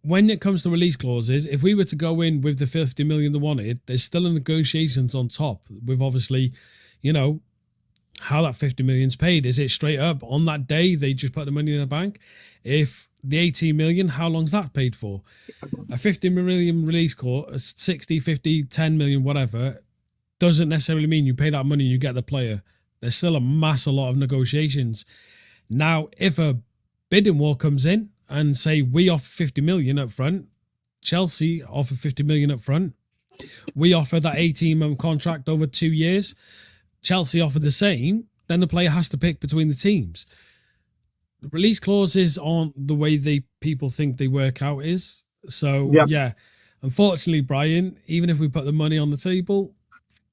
Speaker 2: When it comes to release clauses, if we were to go in with the 50 million they wanted, there's still a negotiations on top with obviously, you know, how that 50 million's paid. Is it straight up on that day they just put the money in the bank? If the 18 million, how long's that paid for? A 50 million release clause, 60, 50, 10 million, whatever, doesn't necessarily mean you pay that money and you get the player. There's still a lot of negotiations. Now, if a bidding war comes in and say we offer 50 million up front, Chelsea offer 50 million up front, we offer that 18-month contract over 2 years, Chelsea offer the same, then the player has to pick between the teams. The release clauses aren't the way people think they work out is. So, yeah, unfortunately, Brian, even if we put the money on the table,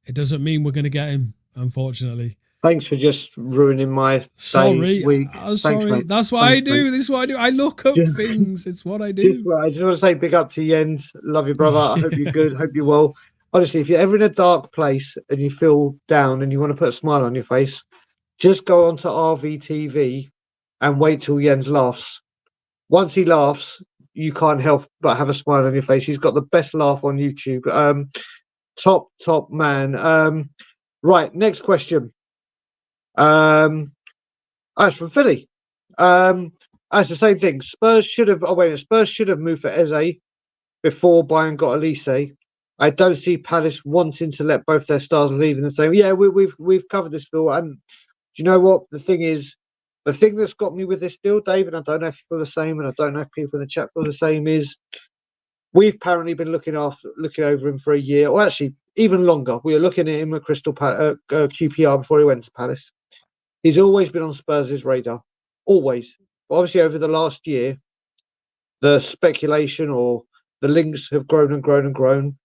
Speaker 2: it doesn't mean we're going to get him, unfortunately.
Speaker 1: Thanks for just ruining my
Speaker 2: sorry.
Speaker 1: week.
Speaker 2: I'm sorry. Thanks, that's what I do. This is what I do. I look up things. It's what I do.
Speaker 1: I just want to say big up to Jens. Love you, brother. I hope you're good. Hope you're well. Honestly, if you're ever in a dark place and you feel down and you want to put a smile on your face, just go onto RVTV and wait till Jens laughs. Once he laughs, you can't help but have a smile on your face. He's got the best laugh on YouTube. Top man. Right, next question. It's from Philly. It's the same thing. Spurs should have moved for Eze before Bayern got Elise. I don't see Palace wanting to let both their stars leave in the same. Yeah, we've covered this, Phil, and you know what the thing is? The thing that's got me with this deal, David, I don't know if you feel the same, and I don't know if people in the chat feel the same, is we've apparently been looking over him for a year, or actually even longer. We were looking at him at QPR before he went to Palace. He's always been on Spurs' radar, always. But obviously, over the last year, the speculation or the links have grown and grown and grown.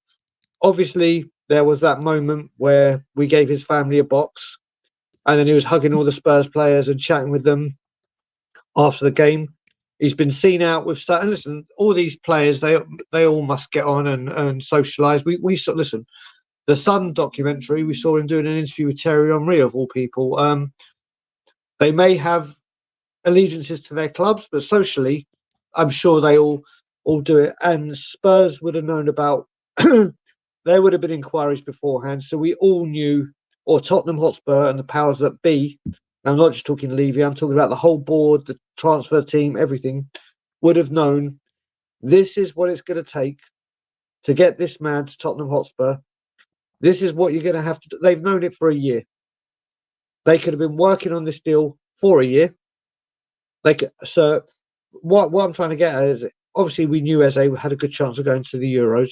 Speaker 1: Obviously, there was that moment where we gave his family a box, and then he was hugging all the Spurs players and chatting with them after the game. He's been seen out with and listen, all these players, they all must get on and socialise. We listen, the Sun documentary, we saw him doing an interview with Thierry Henry of all people. They may have allegiances to their clubs, but socially, I'm sure they all do it. And Spurs would have known about. There would have been inquiries beforehand, so we all knew, or Tottenham Hotspur and the powers that be. I'm not just talking Levy. I'm talking about the whole board, the transfer team, everything. Would have known this is what it's going to take to get this man to Tottenham Hotspur. This is what you're going to have to do. They've known it for a year. They could have been working on this deal for a year. So what I'm trying to get at is, obviously we knew Eze had a good chance of going to the Euros.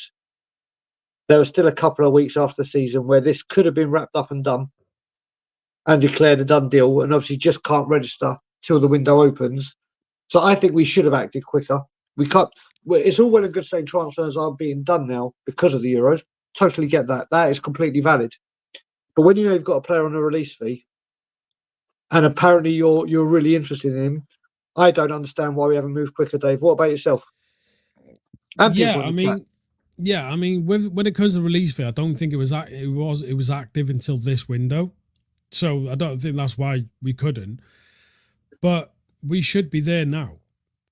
Speaker 1: There was still a couple of weeks after the season where this could have been wrapped up and done and declared a done deal, and obviously just can't register till the window opens. So I think we should have acted quicker. We can't. It's all well and good saying transfers are being done now because of the Euros. Totally get that. That is completely valid. But when you know you've got a player on a release fee, and apparently you're really interested in him, I don't understand why we haven't moved quicker, Dave. What about yourself?
Speaker 2: And yeah, I mean, when it comes to release fee, I don't think it was active until this window, so I don't think that's why we couldn't. But we should be there now.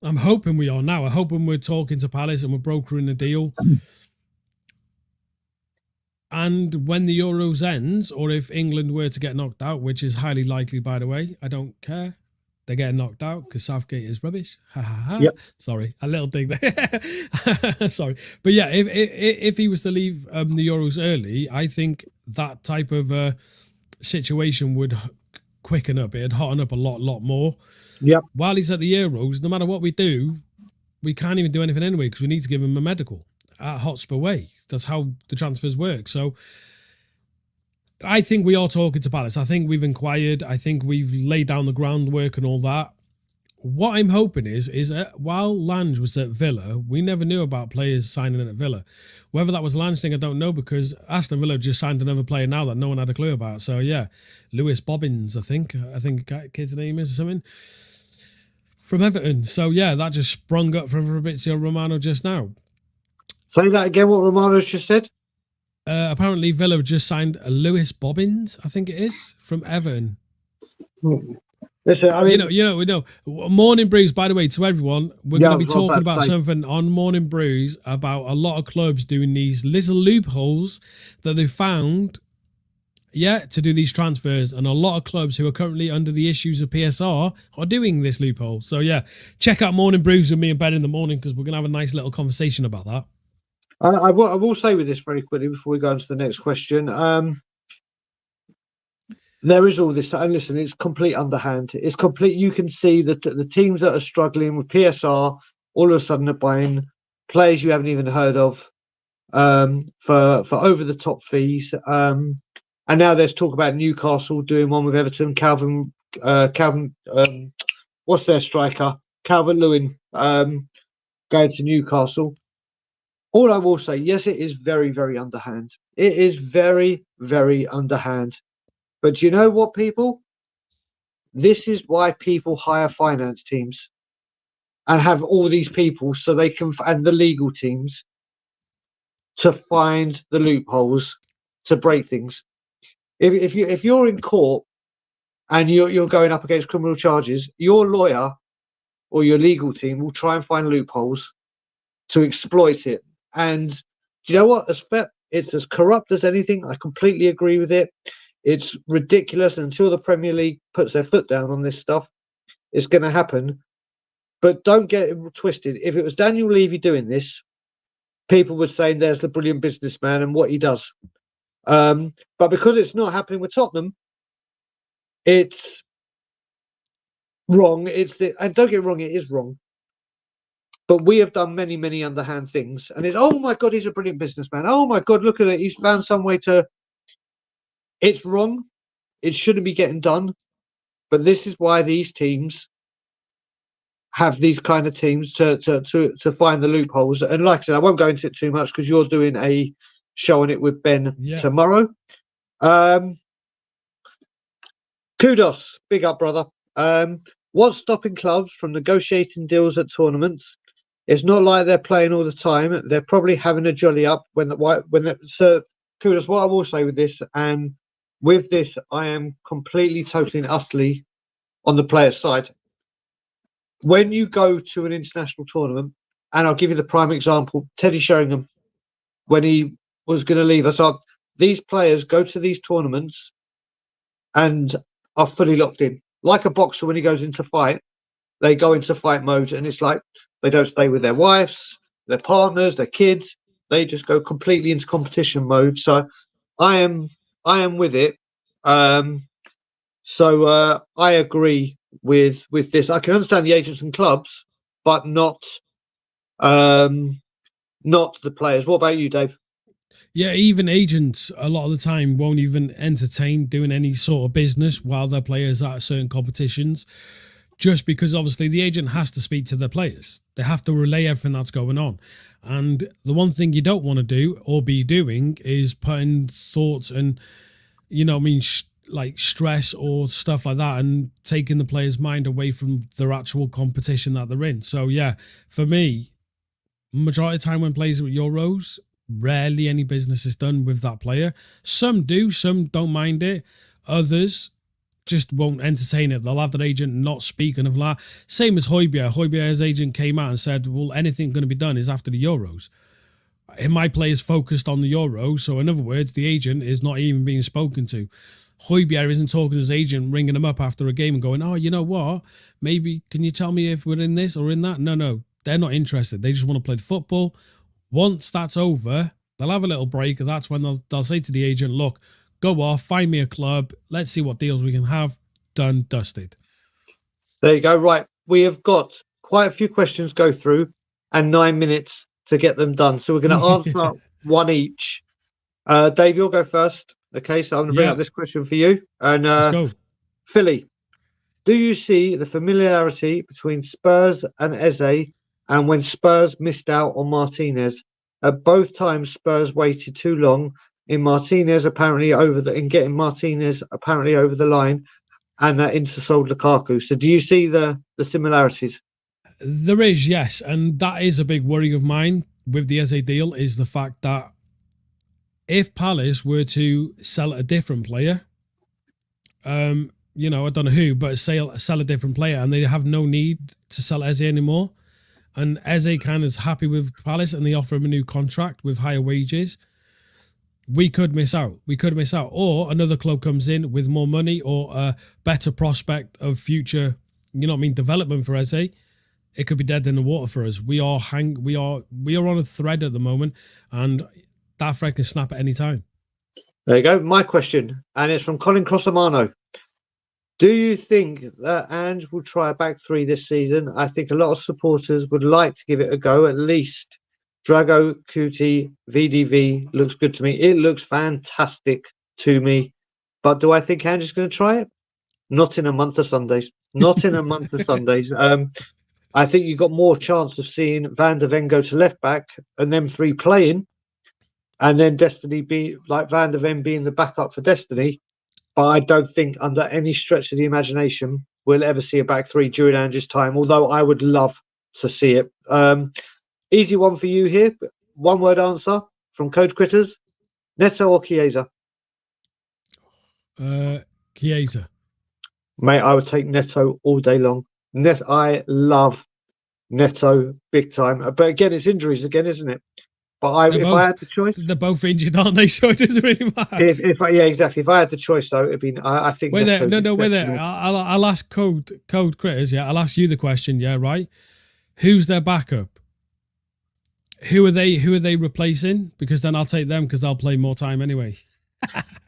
Speaker 2: I'm hoping we are now. I'm hoping we're talking to Palace and we're brokering a deal. And when the Euros ends, or if England were to get knocked out, which is highly likely, by the way, I don't care. They're getting knocked out because Southgate is rubbish. Ha ha ha. Yep. Sorry, a little thing there. Sorry. But yeah, if he was to leave the Euros early, I think that type of situation would quicken up. It'd hotten up a lot more.
Speaker 1: Yeah.
Speaker 2: While he's at the Euros, no matter what we do, we can't even do anything anyway because we need to give him a medical at Hotspur Way. That's how the transfers work. So I think we are talking to Palace. I think we've inquired. I think we've laid down the groundwork and all that. What I'm hoping is while Lange was at Villa, we never knew about players signing at Villa. Whether that was Lange thing, I don't know, because Aston Villa just signed another player now that no one had a clue about. So yeah, Lewis Bobbins, I think kid's name is or something, from Everton. So yeah, that just sprung up from Fabrizio Romano just now.
Speaker 1: Say that again, what Romano's just said?
Speaker 2: Apparently Villa just signed Lewis Bobbins, I think it is, from Everton.
Speaker 1: Listen, I mean,
Speaker 2: we know. Morning Brews, by the way, to everyone, we're going to be talking about something on Morning Brews about a lot of clubs doing these little loopholes that they found, to do these transfers, and a lot of clubs who are currently under the issues of PSR are doing this loophole. So yeah, check out Morning Brews with me in bed in the morning because we're going to have a nice little conversation about that.
Speaker 1: I will say with this very quickly before we go on to the next question. There is all this, and listen, it's complete underhand. It's complete. You can see that the teams that are struggling with PSR all of a sudden are buying players you haven't even heard of for over the top fees. And now there's talk about Newcastle doing one with Everton. Calvin, what's their striker? Calvert-Lewin going to Newcastle. All I will say, yes, it is very, very underhand. It is very, very underhand. But you know what, people? This is why people hire finance teams and have all these people so they can, and the legal teams, to find the loopholes to break things. If you're in court and you're going up against criminal charges, your lawyer or your legal team will try and find loopholes to exploit it. And do you know what? It's as corrupt as anything. I completely agree with it. It's ridiculous. Until the Premier League puts their foot down on this stuff, it's going to happen. But don't get it twisted. If it was Daniel Levy doing this, people would say there's the brilliant businessman and what he does. But because it's not happening with Tottenham, it's wrong. And don't get me wrong, it is wrong. But we have done many, many underhand things, and it's oh my god, he's a brilliant businessman. Oh my god, look at it, he's found some way to. It's wrong. It shouldn't be getting done. But this is why these teams have these kind of teams to find the loopholes. And like I said, I won't go into it too much because you're doing a show on it with Ben tomorrow. Kudos, big up, brother. What's stopping clubs from negotiating deals at tournaments? It's not like they're playing all the time. They're probably having a jolly up so kudos. What I will say with this, and with this, I am completely, totally, and utterly on the player's side. When you go to an international tournament, and I'll give you the prime example, Teddy Sheringham, when he was going to leave us up, these players go to these tournaments and are fully locked in. Like a boxer, when he goes into fight, they go into fight mode, and it's like they don't stay with their wives, their partners, their kids. They just go completely into competition mode. So I am with it. So I agree with this. I can understand the agents and clubs, but not the players. What about you, Dave?
Speaker 2: Yeah, even agents a lot of the time won't even entertain doing any sort of business while their players are at certain competitions, just because obviously the agent has to speak to their players. They have to relay everything that's going on. And the one thing you don't want to do or be doing is putting thoughts and, like stress or stuff like that and taking the player's mind away from their actual competition that they're in. So yeah, for me, majority of the time when players with Euros, rarely any business is done with that player. Some do, some don't mind it. Others just won't entertain it. They'll have their agent not speaking of that. Same as Hojbjerg. Hojbjerg's agent came out and said, well, anything going to be done is after the Euros. And my player's focused on the Euros, so in other words, the agent is not even being spoken to. Hojbjerg isn't talking to his agent, ringing him up after a game and going, oh, you know what? Maybe, can you tell me if we're in this or in that? No, they're not interested. They just want to play the football. Once that's over, they'll have a little break, and that's when they'll say to the agent, look, go off, find me a club, let's see what deals we can have. Done, dusted.
Speaker 1: There you go. Right. We have got quite a few questions to go through and 9 minutes to get them done. So we're going to answer one each. Dave, you'll go first. Okay, so I'm going to bring up this question for you. And
Speaker 2: let's go.
Speaker 1: Philly, do you see the familiarity between Spurs and Eze, and when Spurs missed out on Martinez? At both times, Spurs waited too long in getting Martinez apparently over the line, and that intersold Lukaku. So do you see the similarities?
Speaker 2: There is, yes. And that is a big worry of mine with the Eze deal, is the fact that if Palace were to sell a different player, I don't know who, but sell a different player, and they have no need to sell Eze anymore, and Eze kind of is happy with Palace and they offer him a new contract with higher wages, we could miss out. Or another club comes in with more money or a better prospect of future, development for Eze. It could be dead in the water for us. We are on a thread at the moment, and that thread can snap at any time.
Speaker 1: There you go. My question, and it's from Colin Crossamano. Do you think that Ange will try a back three this season? I think a lot of supporters would like to give it a go. At least Drago, Kuti, VDV looks good to me. It looks fantastic to me. But do I think Ange is going to try it? Not in a month of Sundays. I think you've got more chance of seeing Van der Ven go to left back and them three playing, and then Destiny be like Van der Ven being the backup for Destiny. But I don't think under any stretch of the imagination we'll ever see a back three during Ange's time, although I would love to see it. Easy one for you here. One word answer from Code Critters. Neto or Chiesa?
Speaker 2: Chiesa.
Speaker 1: Mate, I would take Neto all day long. I love Neto big time. But again, it's injuries again, isn't it? But if I had the choice,
Speaker 2: they're both injured, aren't they? So it doesn't really matter.
Speaker 1: Exactly. If I had the choice, though, it'd be. I think.
Speaker 2: Wait there. I'll ask Code Critters. Yeah, I'll ask you the question. Yeah, right. Who's their backup? Who are they replacing? Because then I'll take them because they'll play more time anyway.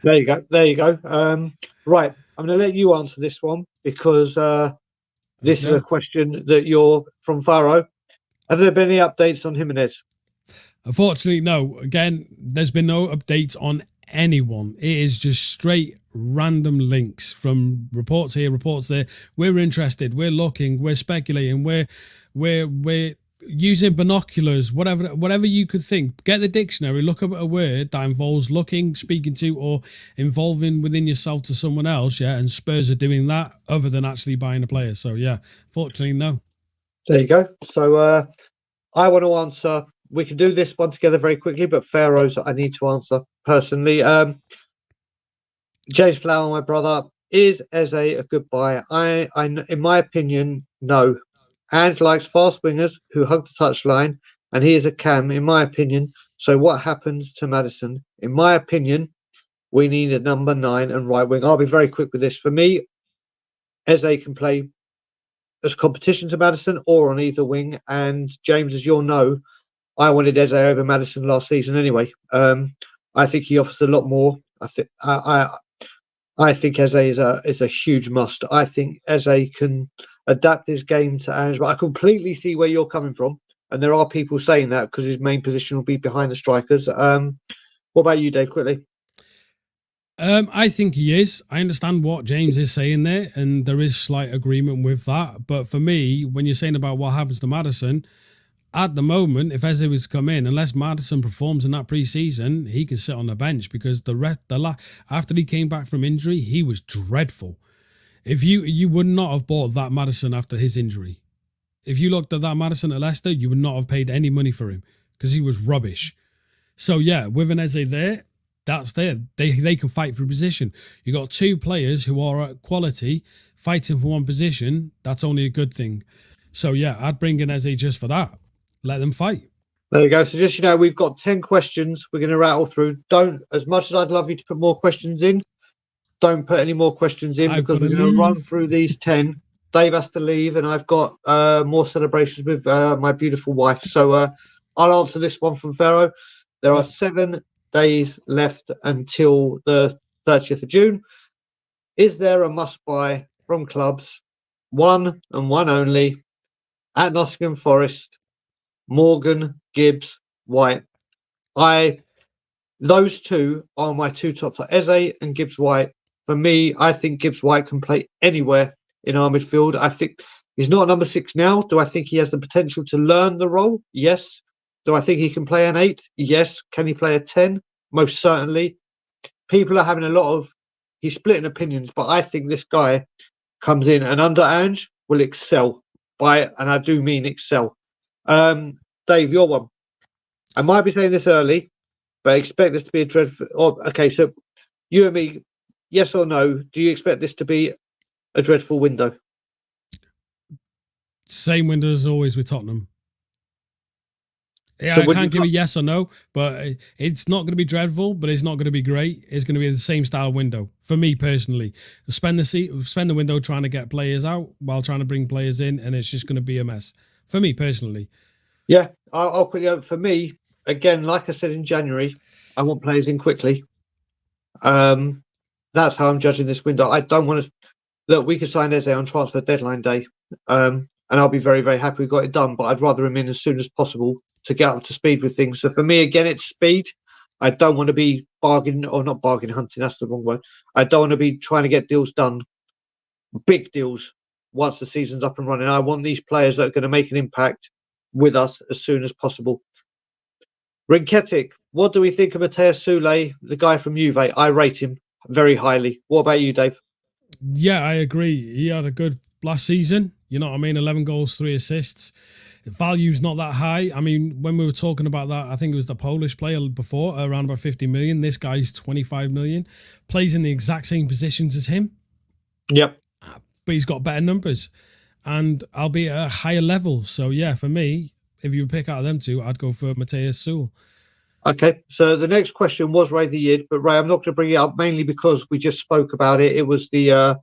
Speaker 1: There you go. Right. I'm going to let you answer this one because this is a
Speaker 2: Okay.
Speaker 1: question that you're from Faro. Have there been any updates on Jimenez?
Speaker 2: Unfortunately, no. Again, there's been no updates on anyone. It is just straight random links from reports here, reports there. We're interested. We're looking. We're speculating. We're using binoculars. Whatever you could think. Get the dictionary. Look up a word that involves looking, speaking to, or involving within yourself to someone else. Yeah, and Spurs are doing that other than actually buying a player. So yeah, fortunately, no.
Speaker 1: There you go. So I want to answer. We can do this one together very quickly, but Pharaoh's I need to answer personally. James Flower, my brother, is Eze a good buy? In my opinion, no. And likes fast wingers who hug the touchline, and he is a cam, in my opinion. So what happens to Maddison? In my opinion, we need a number 9 and right wing. I'll be very quick with this. For me, Eze can play as competition to Maddison or on either wing. And James, as you'll know, I wanted Eze over Maddison last season anyway. I think he offers a lot more. I think Eze is a huge must. I think Eze can adapt his game to Ange, but I completely see where you're coming from, and there are people saying that because his main position will be behind the strikers. What about you, Dave? Quickly.
Speaker 2: I think he is. I understand what James is saying there, and there is slight agreement with that. But for me, when you're saying about what happens to Maddison, at the moment, if Eze was to come in, unless Maddison performs in that pre-season, he can sit on the bench because after he came back from injury, he was dreadful. If you would not have bought that Maddison after his injury. If you looked at that Maddison at Leicester, you would not have paid any money for him because he was rubbish. So yeah, with an Eze there, that's there. They can fight for a position. You got two players who are at quality fighting for one position. That's only a good thing. So yeah, I'd bring in Eze just for that. Let them fight.
Speaker 1: There you go. So just we've got 10 questions. We're going to rattle through. Don't, as much as I'd love you to put more questions in, don't put any more questions in because we're going to run through these 10. Dave has to leave, and I've got more celebrations with my beautiful wife. So I'll answer this one from Pharaoh. There are 7 days left until the 30th of June. Is there a must-buy from clubs? One and one only. At Nottingham Forest, Morgan, Gibbs, White. Those two are my two top. Eze and Gibbs White. For me, I think Gibbs White can play anywhere in our midfield. I think he's not number 6 now. Do I think he has the potential to learn the role? Yes. Do I think he can play an 8? Yes. Can he play a 10? Most certainly. People are having a lot of he's splitting opinions, but I think this guy comes in and under Ange will excel. And I do mean excel. Dave, your one. I might be saying this early, but I expect this to be a dreadful. Okay, so you and me, yes or no? Do you expect this to be a dreadful window?
Speaker 2: Same window as always with Tottenham. Yeah,
Speaker 1: So
Speaker 2: I can't give a yes or no, but it's not going to be dreadful, but it's not going to be great. It's going to be the same style window for me personally. Spend the window trying to get players out while trying to bring players in, and it's just going to be a mess for me personally.
Speaker 1: Yeah, I'll quickly. For me, again, like I said in January, I want players in quickly. That's how I'm judging this window. I don't want to. Look, we could sign Eze on transfer deadline day, and I'll be very, very happy we got it done. But I'd rather him in as soon as possible to get up to speed with things. So for me, again, it's speed. I don't want to be bargaining or not bargain hunting. That's the wrong word. I don't want to be trying to get deals done, big deals, once the season's up and running. I want these players that are going to make an impact with us as soon as possible. Rinketic, what do we think of Matthias Soulé, the guy from Juve? I rate him very highly. What about you, Dave?
Speaker 2: Yeah, I agree. He had a good last season. You know what I mean? 11 goals, 3 assists. Value's not that high. I mean, when we were talking about that, I think it was the Polish player before, around about 50 million. This guy's 25 million. Plays in the exact same positions as him.
Speaker 1: Yep.
Speaker 2: But he's got better numbers. And I'll be at a higher level. So, yeah, for me, if you pick out of them two, I'd go for Matthias Soul.
Speaker 1: Okay, so the next question was Ray the Yid, but Ray, I'm not going to bring it up mainly because we just spoke about it. It was the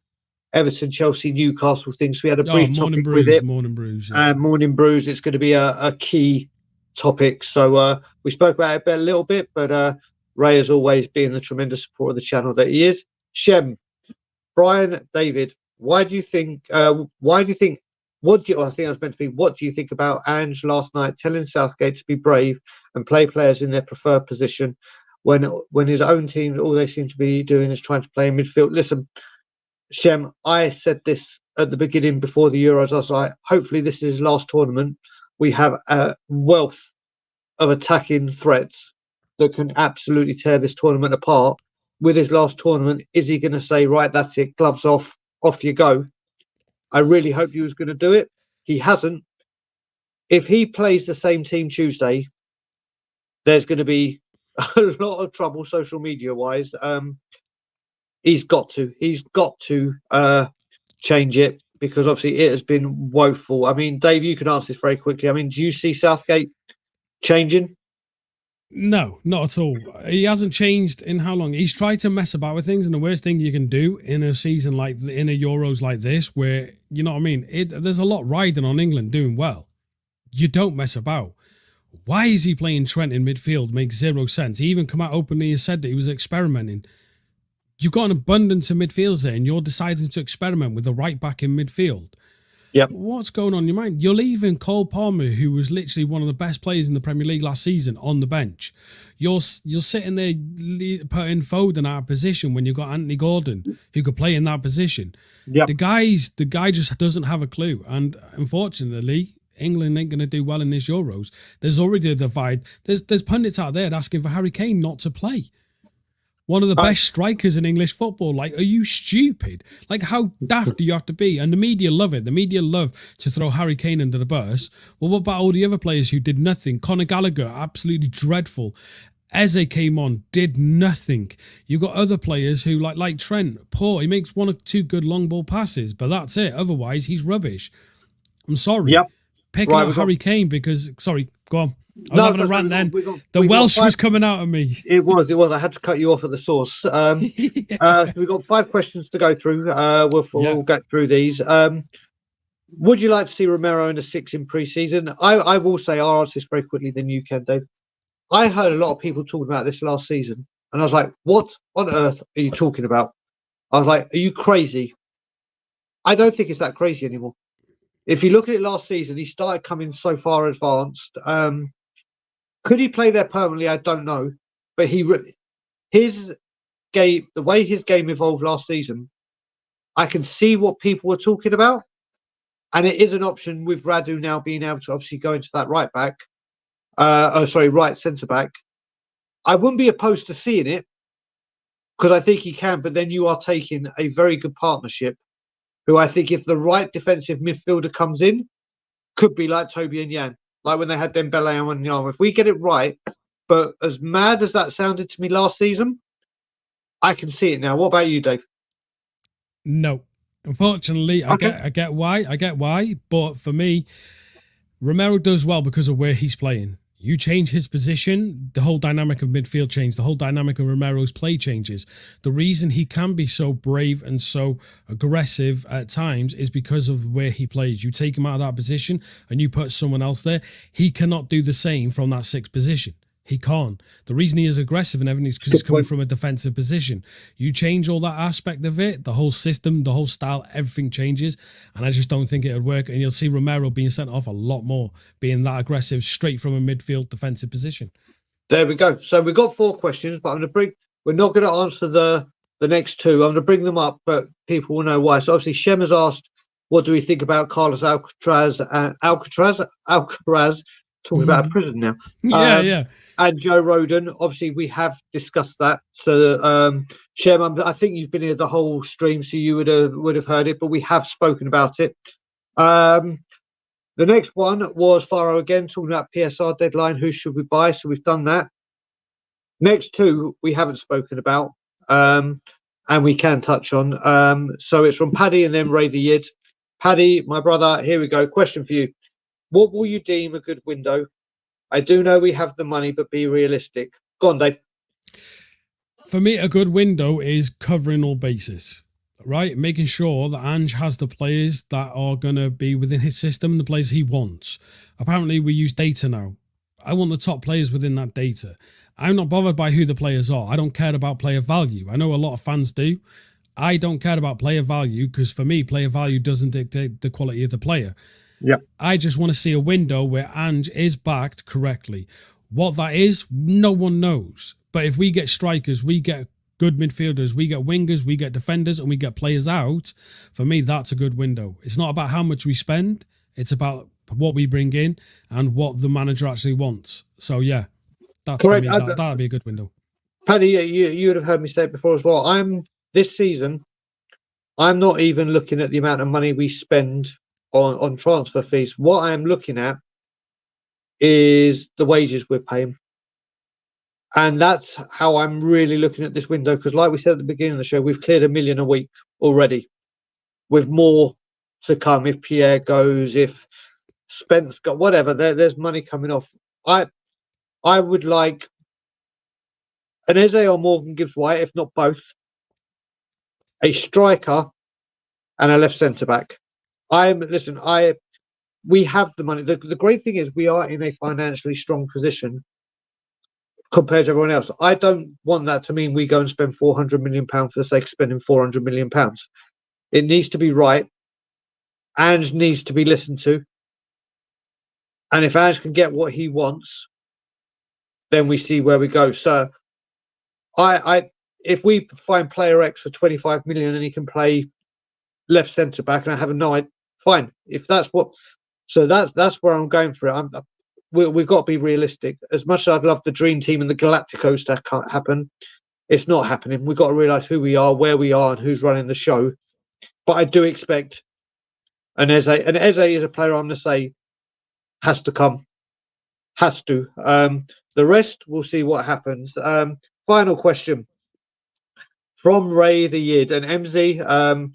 Speaker 1: Everton, Chelsea, Newcastle thing. So we had a brief topic with it.
Speaker 2: Morning Brews. Yeah.
Speaker 1: Morning Brews. It's going to be a key topic. So we spoke about it a little bit, but Ray, as always, being the tremendous support of the channel that he is. Shem, Brian, David, why do you think? Why do you think? What do you? I think I was meant to be. What do you think about Ange last night telling Southgate to be brave and play players in their preferred position, when his own team, all they seem to be doing is trying to play in midfield? Listen, Shem, I said this at the beginning before the Euros. I was like, hopefully this is his last tournament. We have a wealth of attacking threats that can absolutely tear this tournament apart. With his last tournament, is he going to say, right, that's it, gloves off, off you go? I really hope he was going to do it. He hasn't. If he plays the same team Tuesday, there's going to be a lot of trouble social media wise. He's got to change it, because obviously it has been woeful. I mean, Dave, you can answer this very quickly. I mean, do you see Southgate changing?
Speaker 2: No, not at all. He hasn't changed in how long? He's tried to mess about with things, and the worst thing you can do in a season like in a Euros like this, where you know what I mean, there's a lot riding on England doing well. You don't mess about. Why is he playing Trent in midfield? Makes zero sense. He even come out openly and said that he was experimenting. You've got an abundance of midfielders there, and you're deciding to experiment with the right back in midfield.
Speaker 1: Yep.
Speaker 2: What's going on in your mind? You're leaving Cole Palmer, who was literally one of the best players in the Premier League last season, on the bench. You're sitting there putting Foden out of position when you've got Anthony Gordon, who could play in that position.
Speaker 1: Yep.
Speaker 2: The guy just doesn't have a clue. And unfortunately, England ain't going to do well in this Euros. There's already a divide. There's pundits out there asking for Harry Kane not to play. One of the best strikers in English football. Like, are you stupid? Like, how daft do you have to be? And the media love it. The media love to throw Harry Kane under the bus. Well, what about all the other players who did nothing? Conor Gallagher, absolutely dreadful. Eze came on, did nothing. You've got other players who, like Trent, poor. He makes one or two good long ball passes, but that's it. Otherwise, he's rubbish. I'm sorry.
Speaker 1: Yep.
Speaker 2: Picking out Harry Kane because... Sorry, go on. I was having a rant then. The Welsh was coming out of me.
Speaker 1: It was. I had to cut you off at the source. We've got 5 questions to go through. We'll get through these. Would you like to see Romero in a 6 in pre-season? I will say, I'll answer this very quickly, then you can, Dave. I heard a lot of people talking about this last season, and I was like, what on earth are you talking about? I was like, are you crazy? I don't think it's that crazy anymore. If you look at it last season, he started coming so far advanced. Could he play there permanently? I don't know. But his game, the way his game evolved last season, I can see what people were talking about. And it is an option with Radu now being able to obviously go into that right centre back. I wouldn't be opposed to seeing it, because I think he can. But then you are taking a very good partnership, who I think, if the right defensive midfielder comes in, could be like Toby and Jan. Like when they had Dembele and Nyam. If we get it right, but as mad as that sounded to me last season, I can see it now. What about you, Dave?
Speaker 2: No. Unfortunately, I get why. But for me, Romero does well because of where he's playing. You change his position, the whole dynamic of midfield changes, the whole dynamic of Romero's play changes. The reason he can be so brave and so aggressive at times is because of where he plays. You take him out of that position and you put someone else there, he cannot do the same from that 6th position. He can't. The reason he is aggressive and everything is because he's coming from a defensive position. You change all that aspect of it, the whole system, the whole style, everything changes. And I just don't think it would work. And you'll see Romero being sent off a lot more, being that aggressive straight from a midfield defensive position.
Speaker 1: There we go. So we've got 4 questions, but we're not going to answer the next 2. I'm going to bring them up, but people will know why. So obviously Shem has asked, what do we think about Carlos Alcaraz, talking about a prison now.
Speaker 2: Yeah.
Speaker 1: And Joe Rodon, obviously we have discussed that. So Shem, I think you've been here the whole stream, so you would have heard it, but we have spoken about it. The next one was Faro again, talking about PSR deadline, who should we buy? So we've done that. Next 2 we haven't spoken about, and we can touch on. So it's from Paddy and then Ray the Yid. Paddy, my brother, here we go. Question for you. What will you deem a good window? I do know we have the money, but be realistic. Go on, Dave.
Speaker 2: For me, a good window is covering all bases, right? Making sure that Ange has the players that are going to be within his system and the players he wants. Apparently, we use data now. I want the top players within that data. I'm not bothered by who the players are. I don't care about player value. I know a lot of fans do. I don't care about player value because for me, player value doesn't dictate the quality of the player.
Speaker 1: Yeah.
Speaker 2: I just want to see a window where Ange is backed correctly. What that is, no one knows. But if we get strikers, we get good midfielders, we get wingers, we get defenders, and we get players out, for me, that's a good window. It's not about how much we spend, it's about what we bring in and what the manager actually wants. So, yeah, that's
Speaker 1: Correct.
Speaker 2: for me. That'd be a good window.
Speaker 1: Paddy, you would have heard me say it before as well. This season, I'm not even looking at the amount of money we spend on transfer fees. What I am looking at is the wages we're paying. And that's how I'm really looking at this window. Because like we said at the beginning of the show, we've cleared $1 million a week already, with more to come if Pierre goes, if Spence got whatever. There's money coming off. I would like an Eze or Morgan Gibbs White, if not both, a striker and a left centre back. We have the money. The great thing is we are in a financially strong position compared to everyone else. I don't want that to mean we go and spend £400 million for the sake of spending £400 million. It needs to be right. Ange needs to be listened to. And if Ange can get what he wants, then we see where we go. So if we find player X for 25 million and he can play left centre back and I have a night, fine. If that's what, so that's where I'm going for it. We've got to be realistic. As much as I'd love the dream team and the Galacticos to happen, it's not happening. We've got to realise who we are, where we are, and who's running the show. But I do expect an Eze. And Eze is a player I'm going to say has to come. Has to. The rest, we'll see what happens. Final question from Ray the Yid and MZ.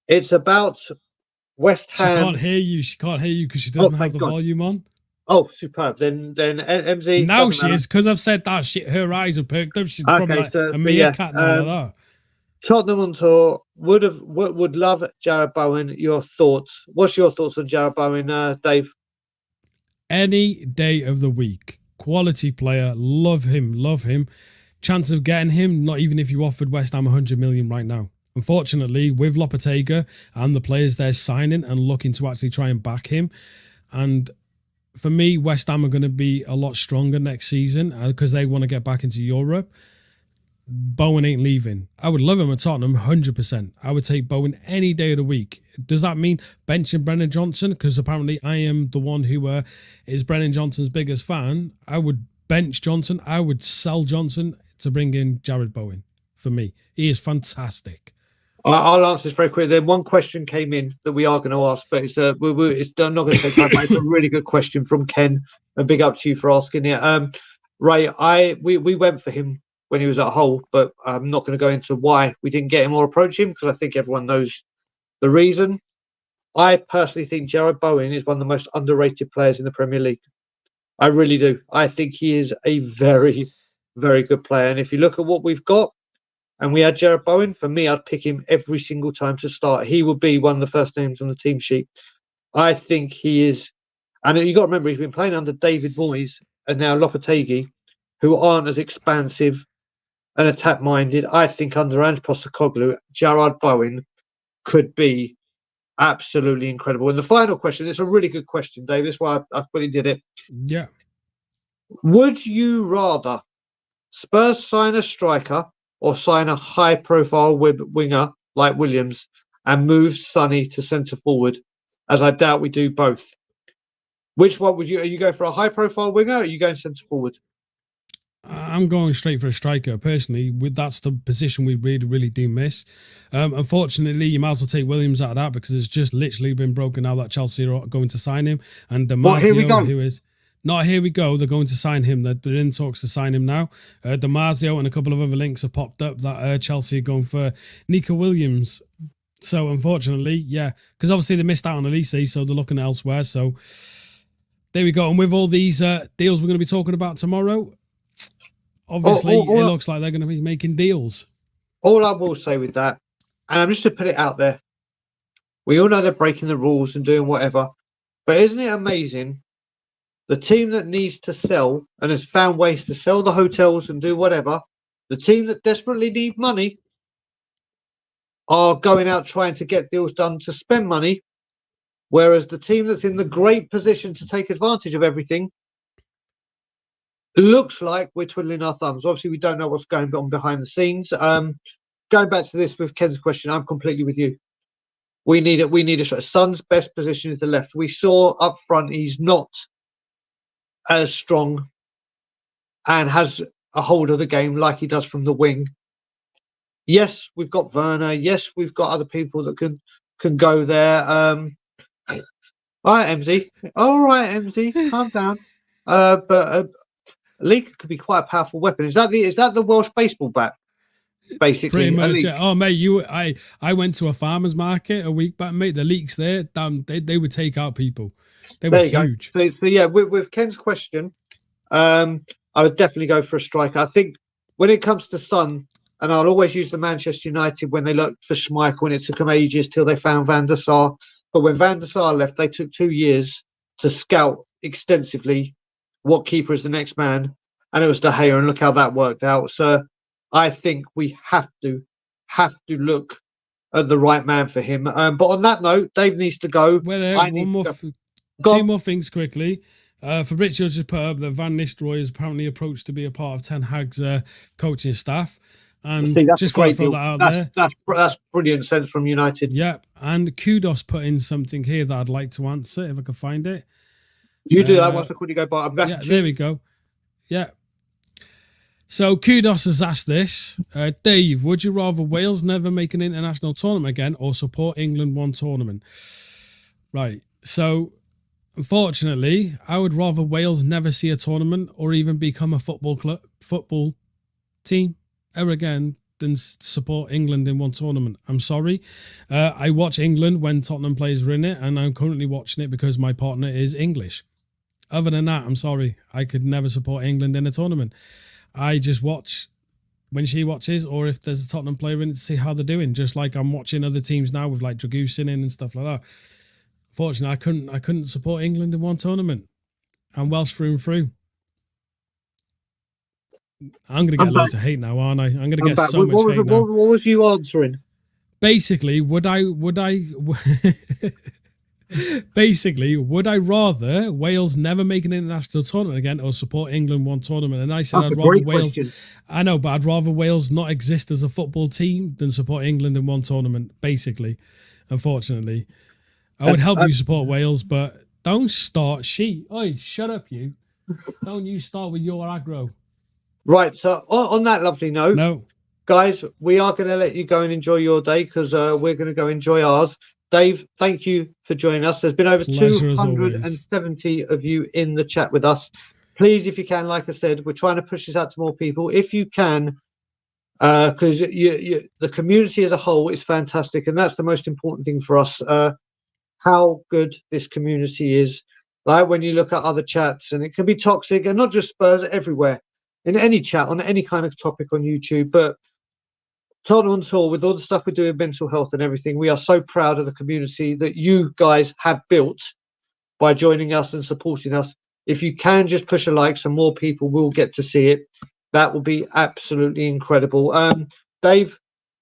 Speaker 1: It's about West Ham.
Speaker 2: She can't hear you. She can't hear you because she doesn't have the volume on.
Speaker 1: Oh, superb. Then MZ.
Speaker 2: Now she is, because I've said that shit. Her eyes are perked up. She's probably like a meerkat now like that.
Speaker 1: Tottenham on tour would love Jarrod Bowen. Your thoughts? What's your thoughts on Jarrod Bowen, Dave?
Speaker 2: Any day of the week. Quality player. Love him. Love him. Chance of getting him, not even if you offered West Ham 100 million right now. Unfortunately, with Lopetegui and the players they're signing and looking to actually try and back him. And for me, West Ham are going to be a lot stronger next season because they want to get back into Europe. Bowen ain't leaving. I would love him at Tottenham, 100%. I would take Bowen any day of the week. Does that mean benching Brennan Johnson? Because apparently I am the one who is Brennan Johnson's biggest fan. I would bench Johnson. I would sell Johnson to bring in Jarrod Bowen. For me, he is fantastic.
Speaker 1: I'll answer this very quickly. Then one question came in that we are going to ask, but it's I'm not going to take time. But it's a really good question from Ken. A big up to you for asking it. Ray, we went for him when he was at Hull, but I'm not going to go into why we didn't get him or approach him because I think everyone knows the reason. I personally think Jarrod Bowen is one of the most underrated players in the Premier League. I really do. I think he is a very, very good player. And if you look at what we've got, and we had Jarrod Bowen, for me, I'd pick him every single time to start. He would be one of the first names on the team sheet. I think he is, and you've got to remember, he's been playing under David Moyes and now Lopetegui, who aren't as expansive and attack-minded. I think under Ange Postecoglou, Jarrod Bowen could be absolutely incredible. And the final question, it's a really good question, Dave. That's why I fully did it.
Speaker 2: Yeah.
Speaker 1: Would you rather Spurs sign a striker or sign a high-profile winger like Williams and move Sonny to centre forward, as I doubt we do both? Which one would you? Are you going for a high-profile winger or are you going centre forward?
Speaker 2: I'm going straight for a striker, personally. That's the position we really, really do miss. Unfortunately, you might as well take Williams out of that because it's just literally been broken now that Chelsea are going to sign him. And Damasio, who is... Not here we go. They're going to sign him. They're in talks to sign him now. Damasio and a couple of other links have popped up that Chelsea are going for Nico Williams. So unfortunately, yeah, because obviously they missed out on Elise, so they're looking elsewhere. So there we go. And with all these deals we're going to be talking about tomorrow, obviously it looks like they're going to be making deals.
Speaker 1: All I will say with that, and I'm just to put it out there, we all know they're breaking the rules and doing whatever, but isn't it amazing? The team that needs to sell and has found ways to sell the hotels and do whatever, the team that desperately need money are going out trying to get deals done to spend money, whereas the team that's in the great position to take advantage of everything looks like we're twiddling our thumbs. Obviously, we don't know what's going on behind the scenes. Going back to this with Ken's question, I'm completely with you. We need it. We need a shot. Son's best position is the left. We saw up front he's not as strong and has a hold of the game like he does from the wing. Yes, we've got Werner. Yes, we've got other people that can go there. All right, MZ. All right, MZ. Calm down. But Leaker could be quite a powerful weapon. Is that the Welsh baseball bat? Basically,
Speaker 2: pretty much. Yeah. Oh, mate, I went to a farmer's market a week back, mate. The leaks there, damn, they would take out people. They were huge.
Speaker 1: So yeah, with Ken's question, I would definitely go for a striker. I think when it comes to Son, and I'll always use the Manchester United when they looked for Schmeichel, and it took them ages till they found Van der Sar. But when Van der Sar left, they took 2 years to scout extensively what keeper is the next man, and it was De Gea, and look how that worked out. So I think we have to look at the right man for him. But on that note, Dave needs to go.
Speaker 2: Well, two more things quickly. Fabrizio just put up that Van Nistelrooy is apparently approached to be a part of Ten Hag's coaching staff. And just throw that out there.
Speaker 1: That's brilliant sense from United.
Speaker 2: Yeah, and Kudos put in something here that I'd like to answer if I can find it.
Speaker 1: You do that once I quickly go by.
Speaker 2: Yeah, there we go. Yeah. So Kudos has asked this. Dave, would you rather Wales never make an international tournament again or support England one tournament? Right. So, unfortunately, I would rather Wales never see a tournament or even become a football team ever again than support England in one tournament. I'm sorry. I watch England when Tottenham players are in it, and I'm currently watching it because my partner is English. Other than that, I'm sorry. I could never support England in a tournament. I just watch when she watches, or if there's a Tottenham player in it, to see how they're doing. Just like I'm watching other teams now with like Dragusin in and stuff like that. Fortunately, I couldn't support England in one tournament. I'm Welsh through and through. I'm going to get loads of hate now, aren't I? I'm going to get so much hate now.
Speaker 1: What was you answering?
Speaker 2: Basically, would I rather Wales never make an international tournament again or support England one tournament? And I said I'd rather Wales. Question. I know, but I'd rather Wales not exist as a football team than support England in one tournament. Basically, unfortunately, I would help you support Wales, but don't start. Oi, shut up, you! Don't you start with your aggro.
Speaker 1: Right. So on that lovely note,
Speaker 2: no,
Speaker 1: guys, we are going to let you go and enjoy your day because we're going to go enjoy ours. Dave, thank you for joining us. There's been over 270 of you in the chat with us. Please, if you can, like I said, we're trying to push this out to more people. If you can, because the community as a whole is fantastic, and that's the most important thing for us, how good this community is. Like when you look at other chats, and it can be toxic, and not just Spurs, everywhere, in any chat, on any kind of topic on YouTube, but Tottenham on Tour, with all the stuff we do in mental health and everything, we are so proud of the community that you guys have built by joining us and supporting us. If you can just push a like, so more people will get to see it. That will be absolutely incredible. Dave,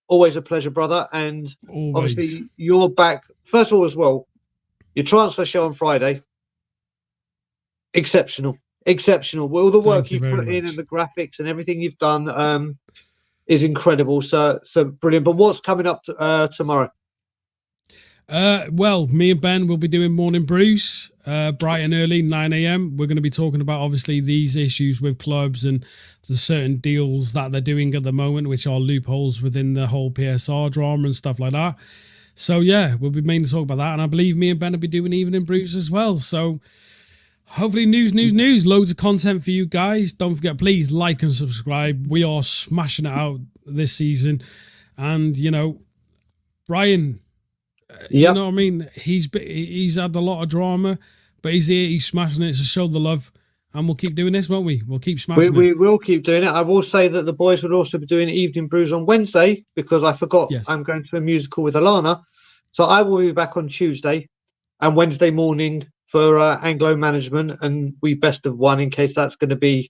Speaker 1: always a pleasure, brother. And obviously you're back. First of all, as well, your transfer show on Friday, exceptional. All the work you've put in and the graphics and everything you've done is incredible. So brilliant. But what's coming up tomorrow?
Speaker 2: Well, me and Ben will be doing Morning Brews bright and early, 9 a.m. We're going to be talking about, obviously, these issues with clubs and the certain deals that they're doing at the moment, which are loopholes within the whole PSR drama and stuff like that. So, yeah, we'll be mainly talking about that. And I believe me and Ben will be doing Evening Brews as well. So, hopefully news. Loads of content for you guys. Don't forget, please like and subscribe. We are smashing it out this season. And, you know, Brian... You know what I mean? He's had a lot of drama, but he's here, he's smashing it. So show the love, and we'll keep doing this, won't we? We'll keep smashing it.
Speaker 1: We will keep doing it. I will say that the boys will also be doing Evening Brews on Wednesday, because I forgot I'm going to a musical with Alana. So I will be back on Tuesday and Wednesday morning for Anglo Management, and we best of one in case that's going to be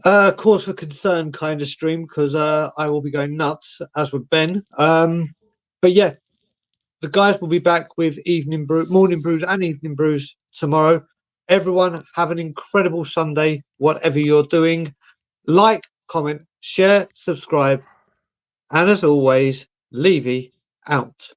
Speaker 1: Cause for concern kind of stream because I will be going nuts as with Ben. But yeah, the guys will be back with morning brews, and evening brews tomorrow. Everyone have an incredible Sunday, whatever you're doing. Like, comment, share, subscribe, and as always, Levy out.